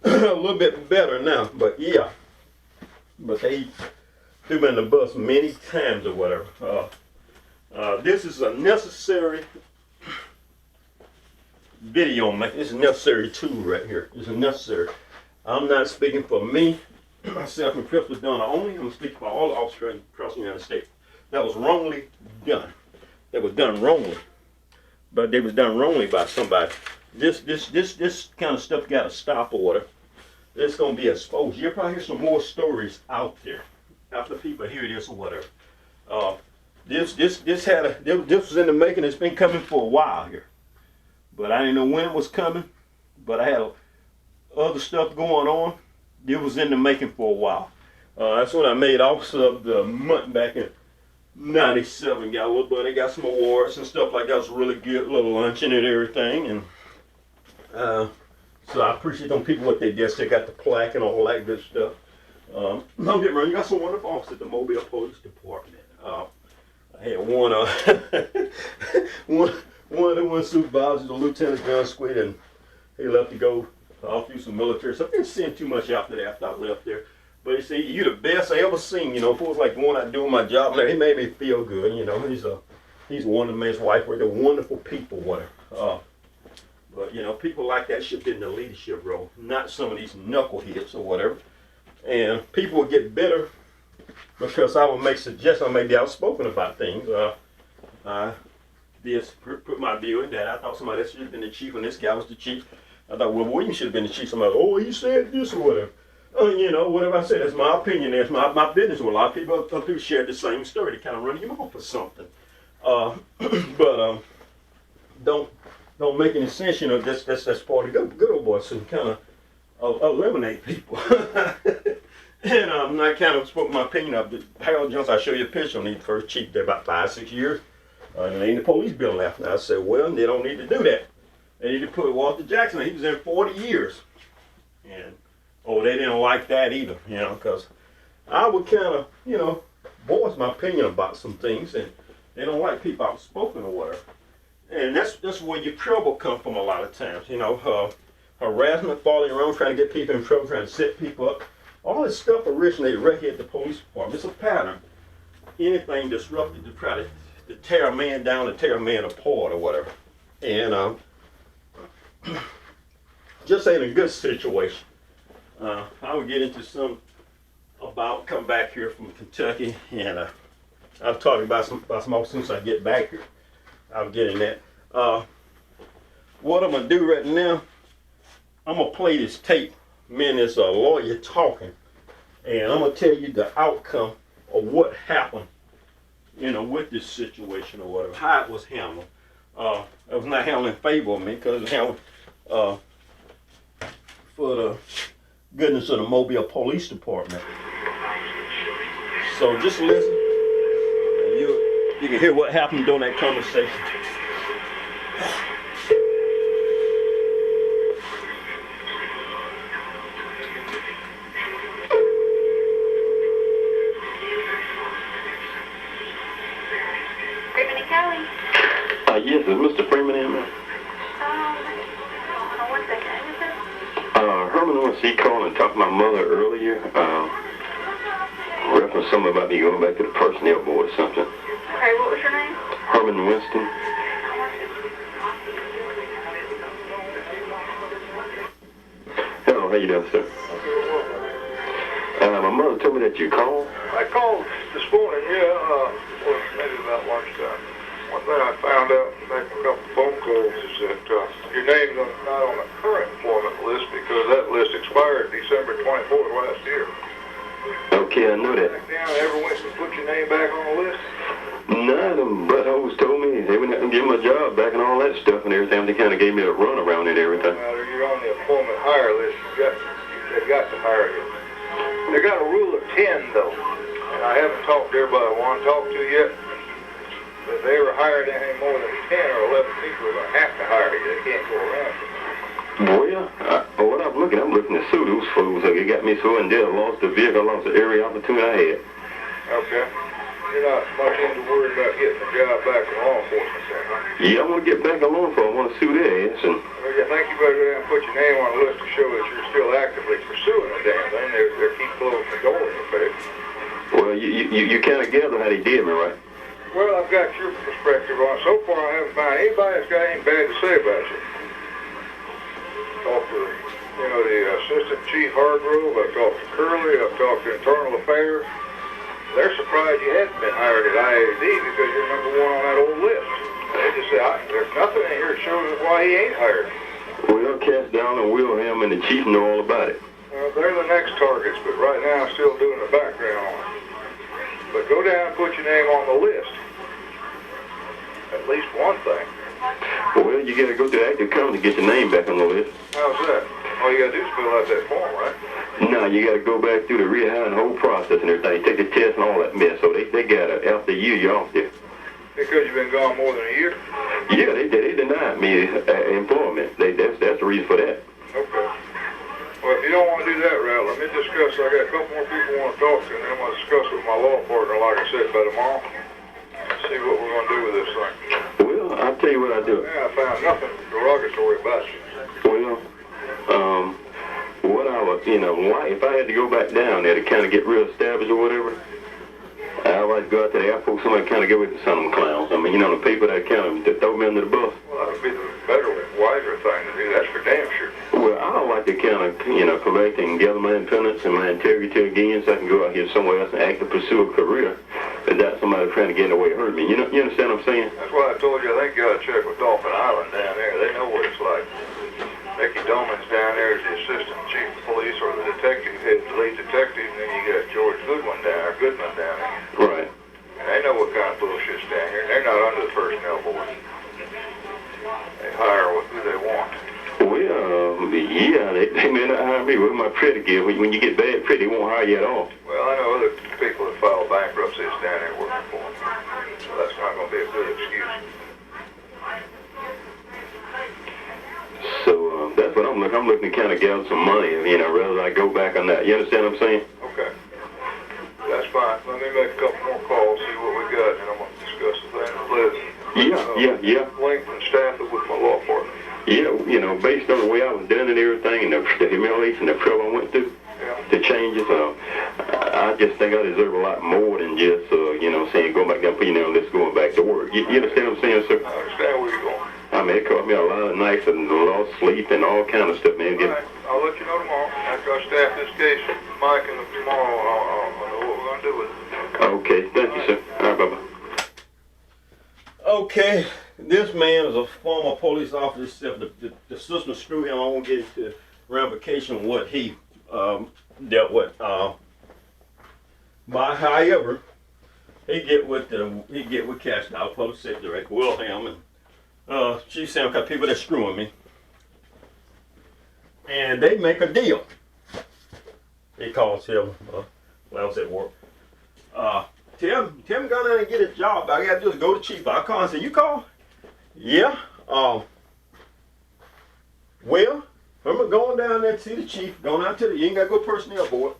a little bit better now, but yeah. But they threw me in the bus many times or whatever. This is a necessary video making. This is a necessary tool right here. This is necessary. I'm not speaking for me, myself, and Crystal Dorner only. I'm speaking for all the officers across the United States. That was wrongly done. That was done wrongly. But they was done wrongly by somebody. This kind of stuff got to stop or whatever. It's going to be exposed. You'll probably hear some more stories out there after people hear this or whatever. This was in the making. It's been coming for a while here. But I didn't know when it was coming. But I had other stuff going on. It was in the making for a while. That's when I made Officer of the Month back in '97. Got a little buddy, got some awards and stuff like that. It was really good, little luncheon and everything. And so I appreciate them people what they did. They got the plaque and all that good stuff. Don't get me wrong, you got some wonderful officers at the Mobile Police Department. I had one of the one supervisors, the Lieutenant John Squid, and he left to go off do some military stuff. I didn't see him too much after that, after I left there. But he said, "You the best I ever seen." It was like going out doing my job. He made me feel good. He's a wonderful man's wife. They're wonderful people. Whatever. But people like that should be in the leadership role, not some of these knuckleheads or whatever. And people will get better because I will make suggestions. I may be outspoken about things. I put my view in that. I thought somebody else should have been the chief, and this guy was the chief. I thought, well, William should have been the chief. Somebody, he said this or whatever. Whatever I said, that's my opinion. That's my business. Well, a lot of people share the same story. They kind of run him off or something. But don't make any sense. That's part of the good old boy. So kind of eliminate people. And I kind of spoke my opinion of Harold Jones. I show you a picture on the first chief there about 5-6 years. And they in the police building after. I said, well, they don't need to do that. They need to put Walter Jackson. He was there 40 years. And they didn't like that either, because I would kind of, voice my opinion about some things, and they don't like people outspoken or whatever. And that's where your trouble comes from a lot of times, harassment, following around, trying to get people in trouble, trying to set people up. All this stuff originated right here at the police department. It's a pattern. Anything disrupted to try to tear a man down, to tear a man apart or whatever. And just ain't a good situation. I would get into some about come back here from Kentucky, and I'll talk about some more since I get back here. I'll get in that. What I'm gonna do right now, I'm gonna play this tape. Me and this lawyer talking, and I'm gonna tell you the outcome of what happened, with this situation or whatever, how it was handled. It was not handled in favor of me because it was handled for the goodness of the Mobile Police Department. So just listen, and you can hear what happened during that conversation. One second. Herman, he called and talked to my mother earlier, referenced something about me going back to the personnel board or something. Okay, what was your name? Herman Winston. Hello, how you doing, sir? My mother told me that you called. I called this morning, maybe about lunchtime. One thing I found out making a couple phone calls is that your name's not on the current employment list because that list expired December 24th last year. Okay, I know that. Back down, ever went to put your name back on the list? None of them buttholes told me they wouldn't have to give my job back and all that stuff and everything. They kind of gave me a run around and everything. You're on the employment hire list. They've got to hire you. They got a rule of 10 though, and I haven't talked to everybody I want to talk to yet. But if they ever hired anything more than 10 or 11 people, they're going to have to hire you. They can't go around. Well, what I'm looking to sue those fools. They got me so in debt, I lost the vehicle, I lost every opportunity I had. Okay. You're not much into worried about getting a job back in law enforcement then, huh? Yeah, I want to get back in law enforcement. I want to sue their ass. And Well, I think you better go down and put your name on the list to show that you're still actively pursuing the damn thing. They keep closing the door in your face. well, you kind of gather how they did me, right? Well, I've got your perspective on it. So far, I haven't found anybody that's got anything bad to say about you. Talked to, the Assistant Chief Hargrove. I've talked to Curley. I've talked to Internal Affairs. They're surprised you hadn't been hired at IAD because you're number one on that old list. They just say, there's nothing in here that shows us why he ain't hired. Well, Cass Down and Wilhelm and the chief know all about it. Well, they're the next targets, but right now I'm still doing the background on it. But go down and put your name on the list. At least one thing. Well, you got to go to the active company to get your name back on the list. How's that? All you got to do is fill out that form, right? No, you got to go back through the rehire and whole process and everything. Take the test and all that mess. So they got to, after a year, you're off there. Because you've been gone more than a year? Yeah, they denied me employment. That's the reason for that. Okay. Well, if you don't want to do that route, let me discuss. I got a couple more people I want to talk to, and then I'm going to discuss with my law partner, like I said, by tomorrow. See what we're going to do with this thing. Well, I'll tell you what I do. Yeah, I found nothing derogatory about you. Well, what I was, if I had to go back down there to kind of get real established or whatever, I always go out to the airport, somebody kind of get with some of them clowns. I mean, the people that kind of throw me under the bus. Well, that would be the better, wiser thing to do. That's for damn sure. Well, I don't like to kind of, collect and gather my independence and my integrity again so I can go out here somewhere else and actually pursue a career without somebody trying to get in the way and hurt me. You understand what I'm saying? That's why I told you I think you got to check with Dolphin Island down there. They know what it's like. Mickey Doman's down there as the assistant chief of police or the detective, head lead detective, and then you got George Goodman down there. Right. And they know what kind of bullshit's down here. They're not under the personnel board. They hire who they want. Well, yeah, they may not hire me with my predicate. When you get bad credit, they won't hire you at all. Well, I know other people that file bankruptcy is down there working for them. So that's not going to be a good excuse. So that's what I'm looking. I'm looking to kind of gather some money, rather than I go back on that. You understand what I'm saying? Okay. That's fine. Let me make a couple more calls, see what we got, and I'm going to discuss the thing with Liz. Yeah. Link and staff it with my law partner. Yeah, based on the way I was done and everything, and the humiliation, the trouble I went through, the changes, I just think I deserve a lot more than just, saying go back down, let's go back to work. You understand what I'm saying, sir? I understand where you're going. I mean, it cost me a lot of nights and lost sleep and all kind of stuff, man. All right, I'll let you know tomorrow. After I staff this case, Mike, and tomorrow I'll know what we're going to do with it. Okay, thank you, sir. All right, bye-bye. Okay, this man is a former police officer. The system screwed him. I won't get into ramification of what he dealt with. But however, he get with Cash Dow, Public Safety Director Wilhelm, and Chief Sam, got people that screwing me, and they make a deal. He calls him when I was at work. Tim go down and get his job. All I gotta do is go to Chief. I call and say, you call? Yeah. Well, remember going down there to see the chief, going out to you ain't gotta go personnel board.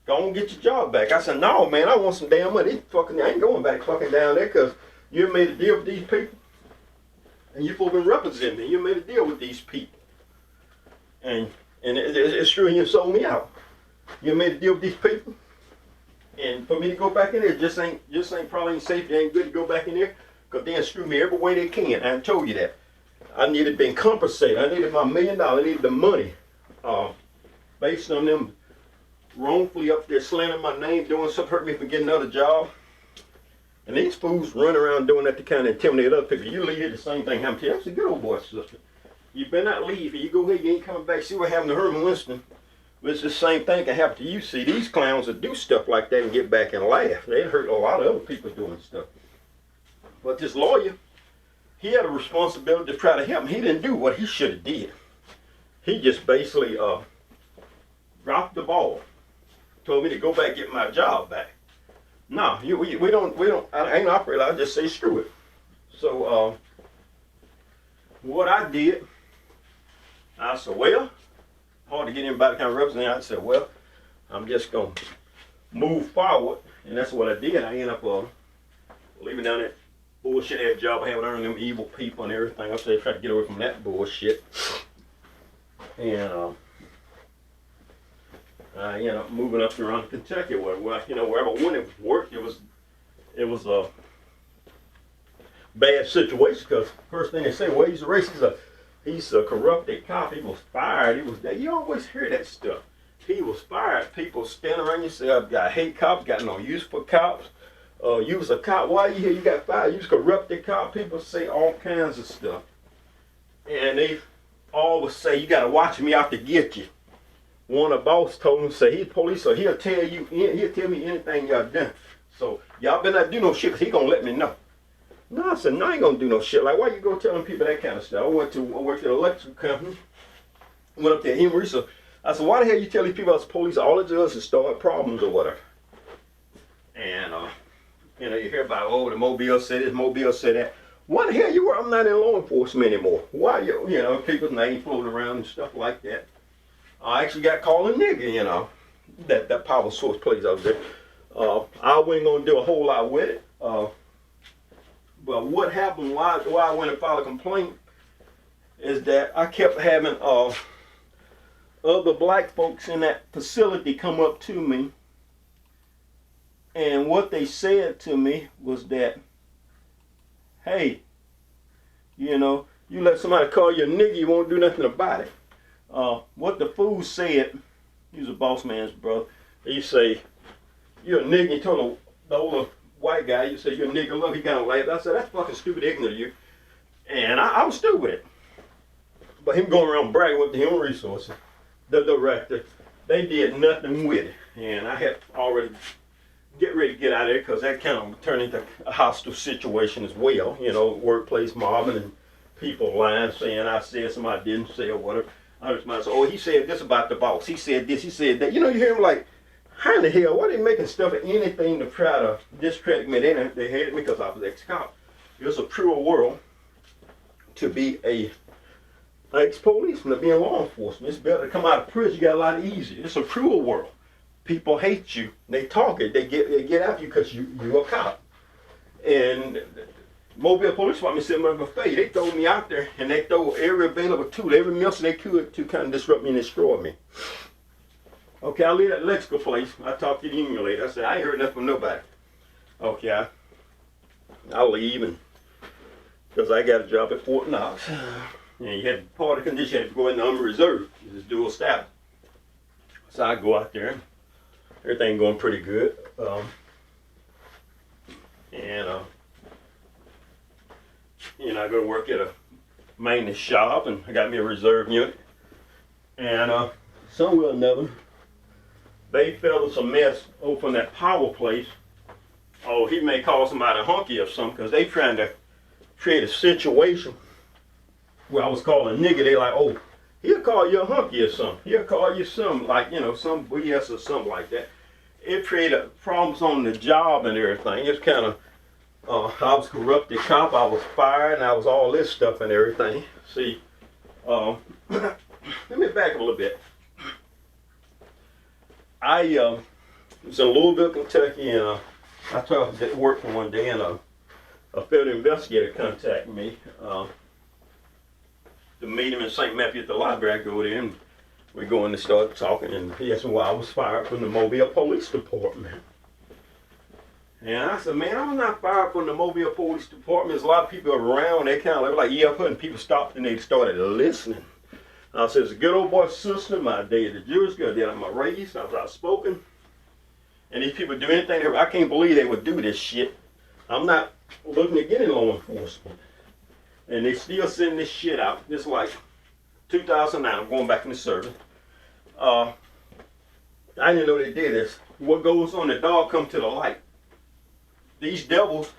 Go and get your job back. I said, no, man, I want some damn money. I ain't going back fucking down there because you made a deal with these people. And you've been representing me. You made a deal with these people. And it's true, you sold me out. You made a deal with these people. And for me to go back in there just ain't probably ain't safe. It ain't good to go back in there. Because they'll screw me every way they can. I told you that. I needed being compensated. I needed my $1 million. I needed the money. Based on them wrongfully up there slandering my name, doing something, hurt me from getting another job. And these fools run around doing that to kind of intimidate other people. You leave here, the same thing happened to you. That's a good old boy, sister. You better not leave. You go ahead, you ain't coming back. See what happened to Herman Winston. But it's the same thing can happen to you. See, these clowns that do stuff like that and get back and laugh. They hurt a lot of other people doing stuff. But this lawyer, he had a responsibility to try to help him. He didn't do what he should have did. He just basically dropped the ball. Told me to go back and get my job back. No, we don't, I ain't operating. I just say screw it. So what I did, I said, well, hard to get anybody kind of represent. I said, well, I'm just going to move forward. And that's what I did. I ended up leaving down that bullshit ass job I had with them evil people and everything. I said, try to get away from that bullshit. And I ended up moving up around Kentucky where wherever I went, it worked. It was a bad situation because first thing they say, well, he's a racist. He's a corrupted cop. He was fired. You always hear that stuff. He was fired. People stand around you say, I hate cops, got no use for cops. You was a cop. Why you here? You got fired. You was a corrupted cop. People say all kinds of stuff. And they always say, you got to watch me out to get you. One of the boss told him, say he's police, so he'll tell me anything y'all done. So y'all better not do no shit, because he going to let me know. No, I said, no, I ain't gonna do no shit. Like, why you go telling people that kind of stuff? I worked at an electrical company, went up there, Emory, so I said, why the hell you tell these people I was police? All it does is start problems or whatever. And, you hear about, oh, the Mobile said this, Mobile said that. Why the hell you were? I'm not in law enforcement anymore. Why people's names floating around and stuff like that. I actually got called a nigga, that power source place out there. I wasn't gonna do a whole lot with it. But what happened, why I went and filed a complaint, is that I kept having other black folks in that facility come up to me, and what they said to me was that, hey, you let somebody call you a nigga, you won't do nothing about it. What the fool said, he was a boss man's brother, he say, you're a nigga. He told the older white guy, you say you're a nigga, look, he kind of laughed. I said, that's fucking stupid, ignorant of you. And I was stupid with it. But him going around bragging with the human resources, the director, they did nothing with it. And I had already get ready to get out of there because that kind of turned into a hostile situation as well. Workplace mobbing and people lying, saying I said somebody didn't say or whatever. I was like, oh, he said this about the boss. He said this, he said that. You hear him like, how in the hell, why they making stuff or anything to try to discredit me? They hated me because I was ex-cop. It's a cruel world to be a ex-policeman, to be in law enforcement. It's better to come out of prison, you got a lot easier. It's a cruel world. People hate you. They talk it. They get after you because you're a cop. And Mobile Police Department sent me up a fade. They throw me out there and they throw every available tool, every muscle they could to kind of disrupt me and destroy me. Okay, I leave that electrical place. I talked to the union lady. I said, I ain't heard nothing from nobody. Okay, I'll leave, and because I got a job at Fort Knox. And you had part of the condition, you had to go in the Army Reserve. It's dual status. So I go out there. Everything going pretty good. I go to work at a maintenance shop, and I got me a reserve unit. And somewhere or another, they fell some mess over from that power place. Oh, he may call somebody a hunky or something, because they trying to create a situation where I was called a nigga. They like, oh, he'll call you a hunky or something. He'll call you something like, some BS or something like that. It created problems on the job and everything. It's kind of, I was corrupted cop, I was fired, and I was all this stuff and everything. See, let me back up a little bit. I was in Louisville, Kentucky, and I tried to work for one day, and a federal investigator contacted me. to meet him in St. Matthew at the library. I go there and we go in and start talking, and he asked me why I was fired from the Mobile Police Department. And I said, man, I'm not fired from the Mobile Police Department. There's a lot of people around. They kind of like, yeah, and people stopped and they started listening. I said, it's a good old boy system. My day at the Jewish girl, then I'm a race. I was outspoken. And these people do anything. I can't believe they would do this shit. I'm not looking to get in law enforcement. And they still sending this shit out. It's like 2009. I'm going back in the service. I didn't know they did this. What goes on, the dog come to the light. These devils,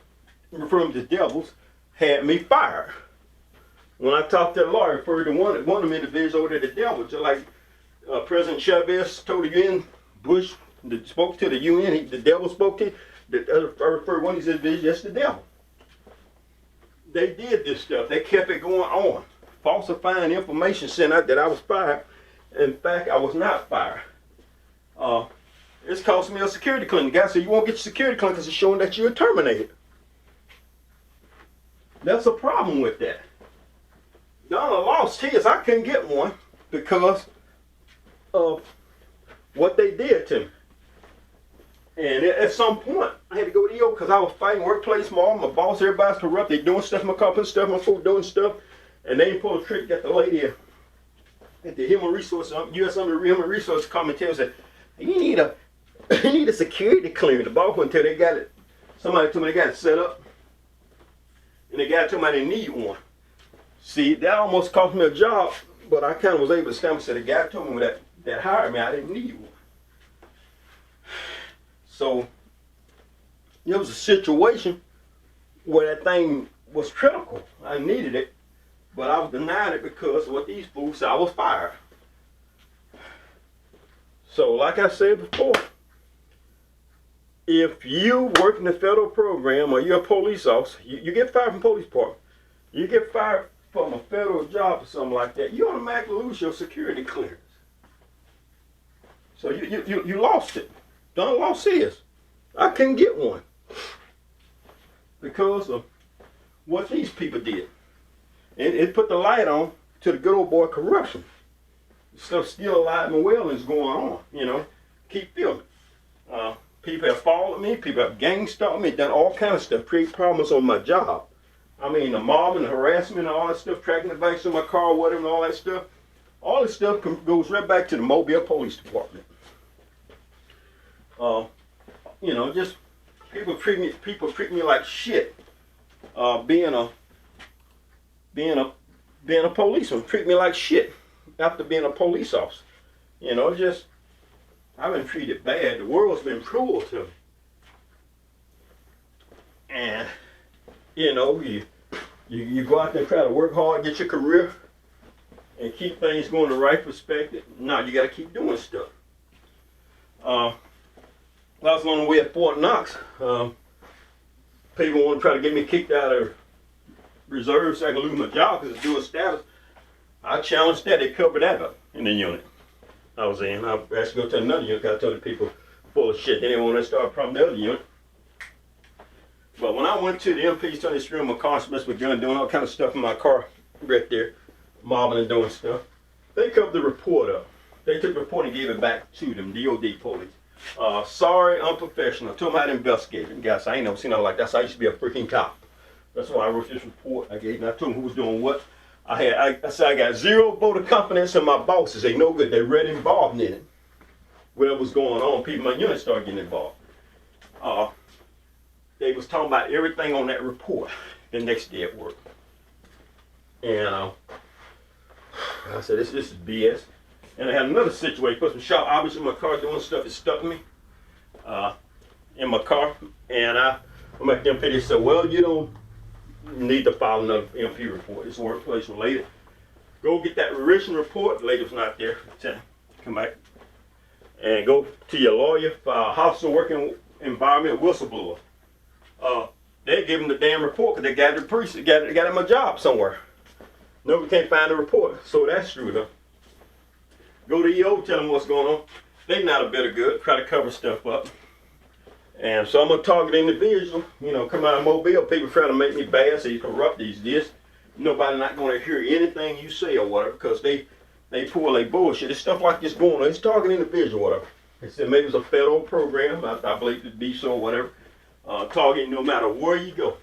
referring to devils, had me fired. When I talked to the lawyer, referred to one of them individuals over there, the devil, just like President Chavez told the UN, Bush spoke to the UN, the devil spoke to, I referred one of these individuals, that's the devil. They did this stuff. They kept it going on, falsifying information, saying that I was fired. In fact, I was not fired. It's cost me a security clearance. The guy said, you won't get your security clearance because it's showing that you were terminated. That's a problem with that. Donald lost his. I couldn't get one because of what they did to me. And at some point, I had to go to EO because I was fighting workplace mob. My boss, everybody's corrupt. They doing stuff in my company, stuff in my food, doing stuff. And they pulled a trick that the lady at the Human Resources, U.S. Human Resources Committee said, you need a security clearance. The boss went until they got it. Somebody told me they got it set up. And the guy told me I didn't need one. See, that almost cost me a job, but I kind of was able to stand and say, the guy told me that hired me, I didn't need one. So, it was a situation where that thing was critical. I needed it, but I was denied it because of what these fools said. I was fired. So, like I said before, if you work in the federal program or you're a police officer, you get fired from police department. You get fired from a federal job or something like that, you automatically lose your security clearance. So you lost it. Don lost his. I couldn't get one because of what these people did. And it put the light on to the good old boy corruption. Stuff still alive and well is going on, you know. Keep filming. People have followed me, people have gang stalked me, done all kinds of stuff, create problems on my job. I mean, the mobbing, the harassment, and all that stuff, tracking the bikes in my car, whatever, and all that stuff. All this stuff goes right back to the Mobile Police Department. You know, just people treat me like shit. Being a policeman, treat me like shit after being a police officer. You know, just I've been treated bad. The world's been cruel to me. And you know, you go out there and try to work hard, get your career, and keep things going the right perspective. No, you got to keep doing stuff. I was on the way at Fort Knox. People want to try to get me kicked out of reserve so I can lose my job because it's dual status. I challenged that. They covered that up in the unit I was in. I asked to go to another unit because I told the people full of shit. They didn't want to start a problem in the other unit. But when I went to the MP's turn this room, my car smashed with gun, doing all kind of stuff in my car right there, mobbing and doing stuff. They covered the report up. They took the report and gave it back to them, DOD police. Sorry, unprofessional. I told them how to investigate it. Guys, I ain't never seen nothing like that. So I used to be a freaking cop. That's why I wrote this report. I told them who was doing what. I said I got zero vote of confidence in my bosses. They no good. They're really involved in it. Whatever was going on, people in my unit started getting involved. They was talking about everything on that report the next day at work. And I said, this is BS. And I had another situation. Put some sharp objects in my car doing stuff that stuck me in my car. And I'm at the MP. They said, well, you don't need to file another MP report. It's workplace related. Go get that written report. The lady was not there. Come back. And go to your lawyer, file hostile working environment whistleblower. They gave them the damn report because they got him a job somewhere. Nobody can't find the report. So that's screwed up. Go to EO, tell them what's going on. They not a bit of good, try to cover stuff up. And so I'm a target individual, you know, come out of Mobile, people try to make me bad, say he's corrupt, he's this. Nobody not going to hear anything you say or whatever because they pull a bullshit. It's stuff like this going on. It's targeting individual or whatever. They said maybe it's a federal program. I believe it to be so or whatever. Targeting no matter where you go.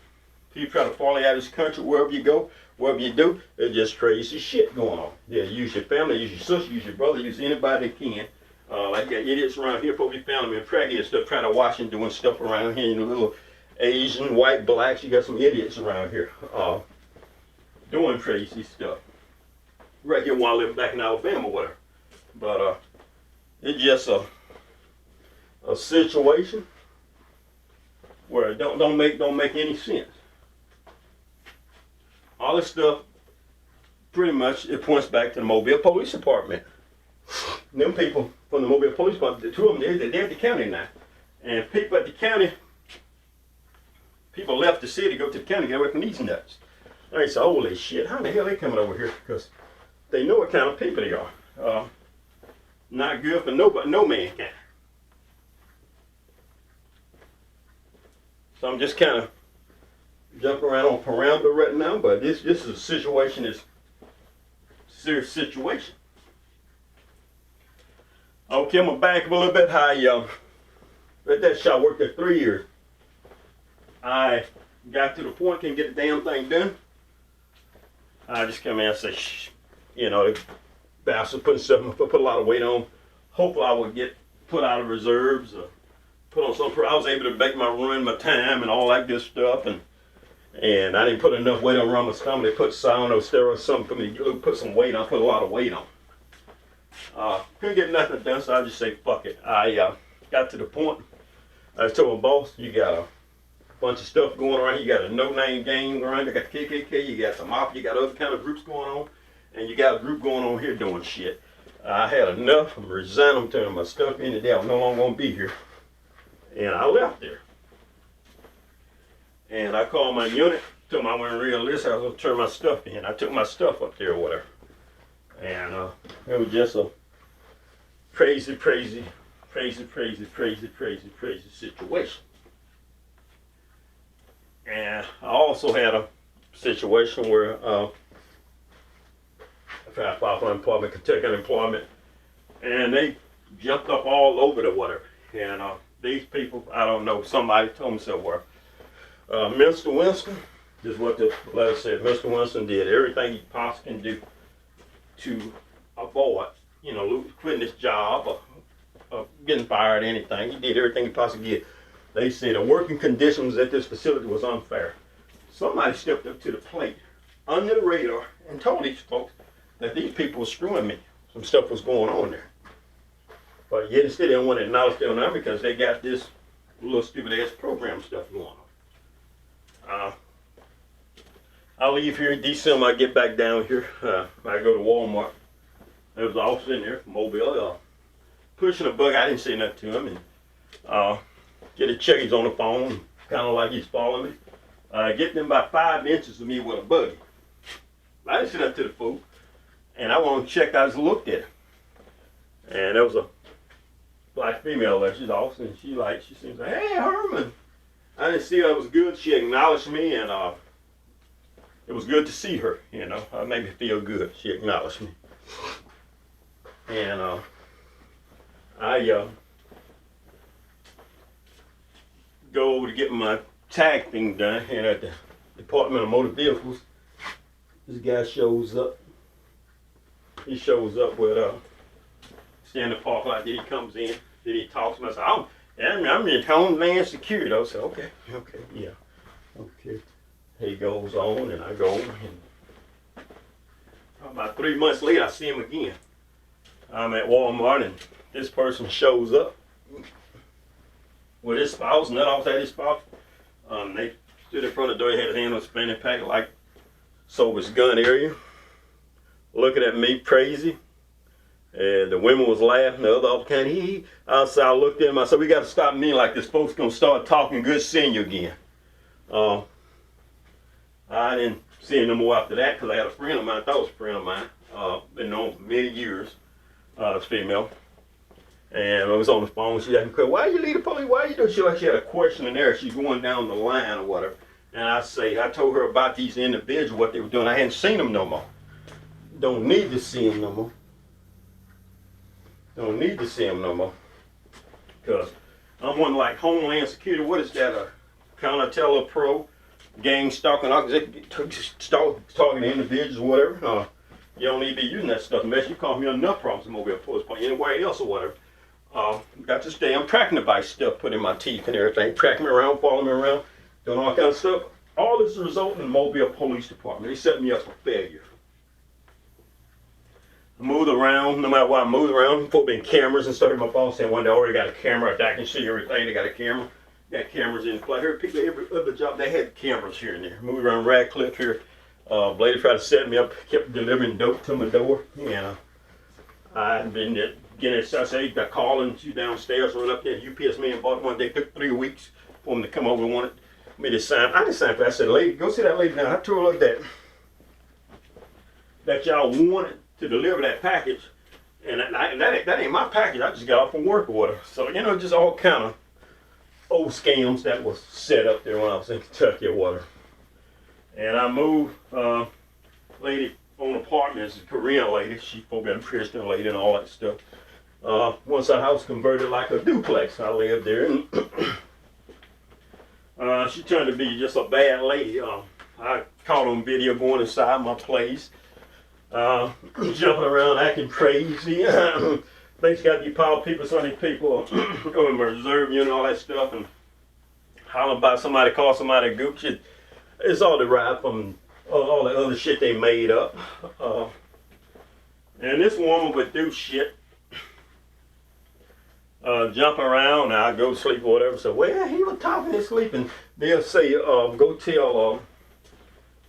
People try to follow you out of this country wherever you go, wherever you do. There's just crazy shit going on. Yeah, use your family, use your sister, use your brother, use anybody that can. Like you got idiots around here, probably found them in crackhead and stuff, trying to watch and doing stuff around here. You know, little Asian, white, blacks. You got some idiots around here doing crazy stuff. Right here while I live back in Alabama or whatever. But it's just a situation where it don't make any sense. All this stuff, pretty much, it points back to the Mobile Police Department. Them people from the Mobile Police Department, the two of them, they're at the county now. And people at the county, people left the city to go to the county to get away from these nuts. I say, holy shit, how the hell are they coming over here? Because they know what kind of people they are. Not good for nobody, no mankind. So I'm just kind of jumping around on parameter right now, but this is a situation, it's a serious situation. Okay, I'm gonna back up a little bit. At that shop, worked there 3 years. I got to the point, couldn't get the damn thing done. I just come in and say, shh, you know, the bastard put a lot of weight on. Hopefully I would get put out of reserves, put on some, I was able to make my run, my time, and all that good stuff, and I didn't put enough weight on around my stomach. They put sound or steroids, something for me to put some weight on, put a lot of weight on. Couldn't get nothing done, so I just say, fuck it. I got to the point, I told my boss, you got a bunch of stuff going around. You got a no-name gang around. You got the KKK. You got some mafia. You got other kind of groups going on, and you got a group going on here doing shit. I had enough. I'm resigning. I'm turning my stuff in today. I'm no longer gonna be here, and I left there. And I called my unit. Told them I wasn't realistic. I was gonna turn my stuff in. I took my stuff up there or whatever, and it was just a crazy situation. And I also had a situation where I tried to file for unemployment, Kentucky unemployment, and they jumped up all over the whatever. And these people, I don't know, somebody told me so were. Mr. Winston, this is what the letter said. Mr. Winston did everything he possibly can do to avoid, you know, quitting his job or getting fired or anything. He did everything he possibly did. They said the working conditions at this facility was unfair. Somebody stepped up to the plate under the radar and told these folks that these people were screwing me. Some stuff was going on there. But yet instead they don't want to acknowledge it now because they got this little stupid ass program stuff going on. I'll leave here in December. I get back down here. I go to Walmart. There was an officer in there from Mobile pushing a bug. I didn't say nothing to him. And get a check. He's on the phone, kind of like he's following me. Get them about 5 inches of me with a buggy. I didn't sit up to the fool, and I went to check. I just looked at it, and there was a black female there. She's awesome, and she seems like, hey, Herman. I didn't see her. It was good. She acknowledged me, and it was good to see her. You know, it made me feel good. She acknowledged me, and I go over to get my tag thing done, and at the Department of Motor Vehicles, this guy shows up. He shows up with stand in the parking lot. Then he comes in. Then he talks to me. I said, I'm in Homeland Security. I said, okay, yeah, okay. He goes on, and I go, and about 3 months later, I see him again. I'm at Walmart, and this person shows up with his spouse, and that officer had his spouse. They stood in front of the door, he had his hand on a spinning pack, like so his gun area, looking at me crazy. And the women was laughing, the other officer kind of hee. I looked at him, I said, we got to stop me like this. Folks gonna start talking, good seeing you again. I didn't see him no more after that because I had a friend of mine, I thought it was a friend of mine, been known for many years, this female. And I was on the phone, she asked me, why you leave the police? Why you do? She had a question in there. She's going down the line or whatever. And I told her about these individuals, what they were doing. I hadn't seen them no more. Don't need to see them no more. Don't need to see them no more. Because I'm one like Homeland Security. What is that? A counter-teller pro, gang stalking, talking to individuals or whatever. You don't need to be using that stuff unless you cause me enough problems in Mobile Police Point, anywhere else or whatever. Got this damn tracking device stuff put in my teeth and everything, tracking me around, following me around, doing all kind of stuff. All this resulted in the Mobile Police Department. They set me up for failure. I moved around, no matter what I moved around, put in cameras and stuff. My boss said one day, I already got a camera, I can see everything. They got a camera, got cameras in play. I heard people, every other job, they had cameras here and there. Moved around Radcliffe here. Lady tried to set me up, kept delivering dope to my door. And I've been getting it, I say, got calling you downstairs, run up there. UPS man bought one day, took 3 weeks for them to come over and wanted me to sign. I didn't sign for that. I said, lady, go see that lady now. I told her that y'all wanted to deliver that package, and that ain't my package. I just got off from work or whatever. So, you know, just all kind of old scams that was set up there when I was in Kentucky or whatever. And I moved, lady on apartments, a Korean lady. She supposed to be a Christian lady and all that stuff. Once our house converted like a duplex, I lived there, and she turned to be just a bad lady. I caught on video going inside my place, jumping around, acting crazy. Things got to be piled people, so many people go in reserve unit, all that stuff, and hollering about somebody, call somebody a gooch. It's all derived from all the other shit they made up. And this woman would do shit, jump around, and I go to sleep or whatever. So, well, he was talking and sleeping. They'll say, go tell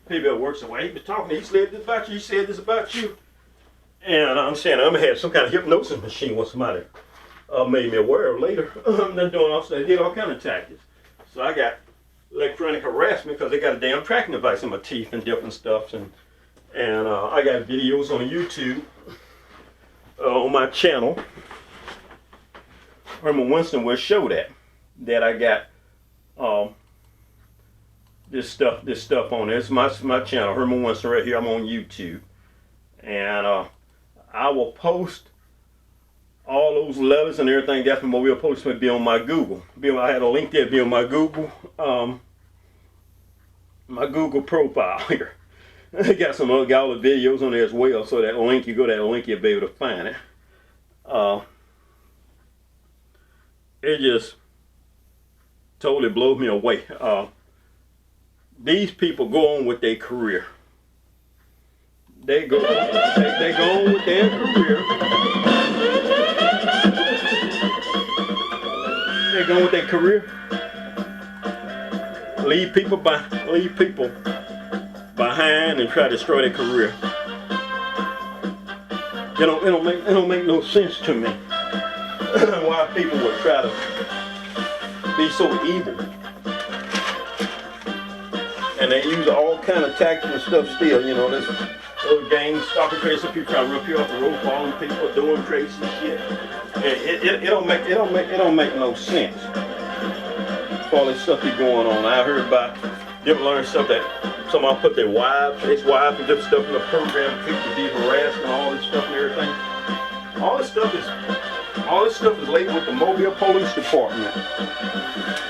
people at work, so, well, he was talking, he said this about you, he said this about you. And I'm saying, I'm gonna have some kind of hypnosis machine when somebody made me aware of later. They're doing all, they did all kind of tactics. So I got electronic harassment because they got a damn tracking device in my teeth and different stuff. And I got videos on YouTube on my channel. Herman Winston will show that I got this stuff on there. It's my channel, Herman Winston, right here. I'm on YouTube, and I will post all those letters and everything that from Mobile Police would be on my Google. I had a link there, be on my Google profile here. I got some other all the videos on there as well, so that link, you go to that link, you'll be able to find it. It just totally blows me away. These people go on with their career. They go on with their career. They go with their career. Leave people behind and try to destroy their career. It don't make no sense to me why people would try to be so evil. And they use all kind of tactics and stuff still, you know, this little gang stalking crazy people trying to rip you off the road, following people, doing crazy shit. It don't make no sense. All this stuff be going on. I heard about different learning stuff that someone put their wives, ex-wives and different stuff in the program, people be harassed and all this stuff and everything. All this stuff is labeled with the Mobile Police Department.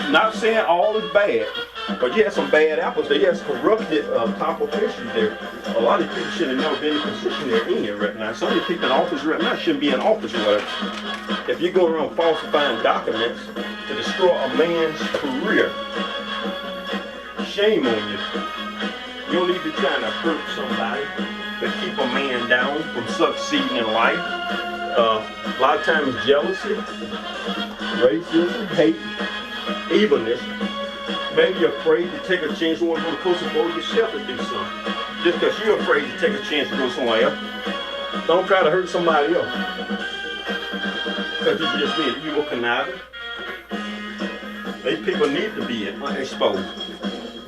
Not saying all is bad, but you have some bad apples there. You have some corrupted top officials there. A lot of people should have never been in a position they're in here right now. Some of the people in office right now shouldn't be in office or whatever. If you go around falsifying documents to destroy a man's career, shame on you. You don't need to be trying to hurt somebody to keep a man down from succeeding in life. A lot of times jealousy, racism, hate, evilness. Maybe you're afraid to take a chance to want to go closer for yourself to do something. Just because you're afraid to take a chance to go somewhere else. Don't try to hurt somebody else. Because you're just being evil conniving. These people need to be exposed.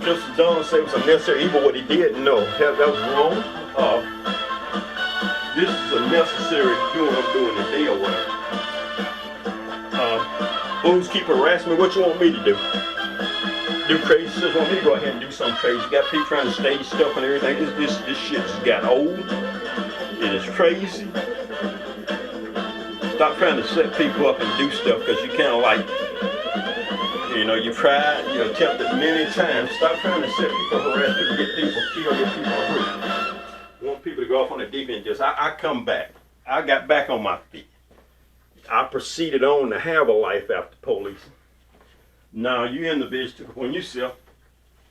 Just Dorner said it was a necessary evil what he did. No, that was wrong. This is a necessary doing what I'm doing today or whatever. Fools keep harassing me. What you want me to do? do crazy shit. Want me to go ahead and do something crazy. You got people trying to stage stuff and everything. This shit just got old. It is crazy. Stop trying to set people up and do stuff because you kind of like, you know, you tried, you attempted many times. Stop trying to set people, harass people, get people killed, get people hurt. Want people to go off on the deep end. Just I come back. I got back on my feet. I proceeded on to have a life after police. Now you in the bitch when yourself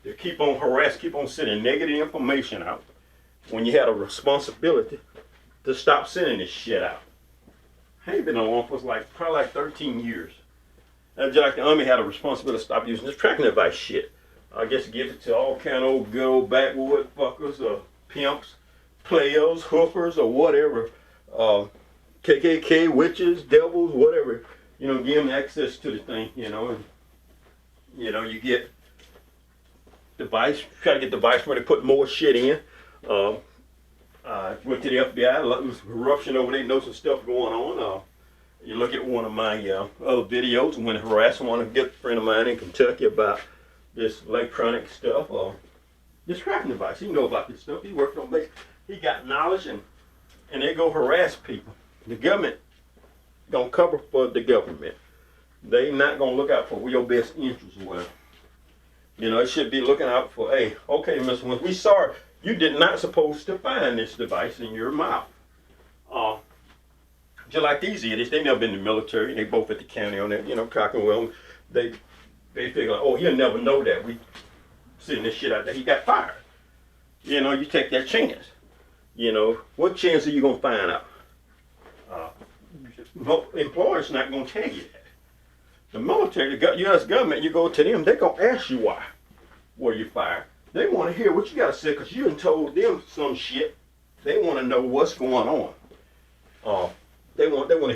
to keep on harass, keep on sending negative information out when you had a responsibility to stop sending this shit out. I ain't been on for probably like 13 years. And just like the Army had a responsibility to stop using this tracking device shit. I guess give it to all kind of old good old backwood fuckers or pimps, players, hookers or whatever. KKK, witches, devils, whatever. You know, give them access to the thing, you know. And, you know, you get device, try to get the device where they put more shit in. Went to the FBI, there was corruption over there, know some stuff going on. You look at one of my other videos when harassing one, a good friend of mine in Kentucky about this electronic stuff. This tracking device, he know about this stuff. He worked on base. He got knowledge and they go harass people. The government gonna cover for the government. They not gonna look out for your best interests. Well, you know, it should be looking out for, hey, okay, Mr. Winston, we sorry. You did not supposed to find this device in your mouth. Just like these idiots, they never been in the military. They both at the county on that, you know, cock and well. They figure, oh, he'll never know that we sending this shit out there. He got fired. You know, you take that chance. You know, what chance are you gonna find out? Employers not gonna tell you that. The military, the U.S. government, you go to them, they gonna ask you why were you fired. They want to hear what you got to say because you done told them some shit. They want to know what's going on. They want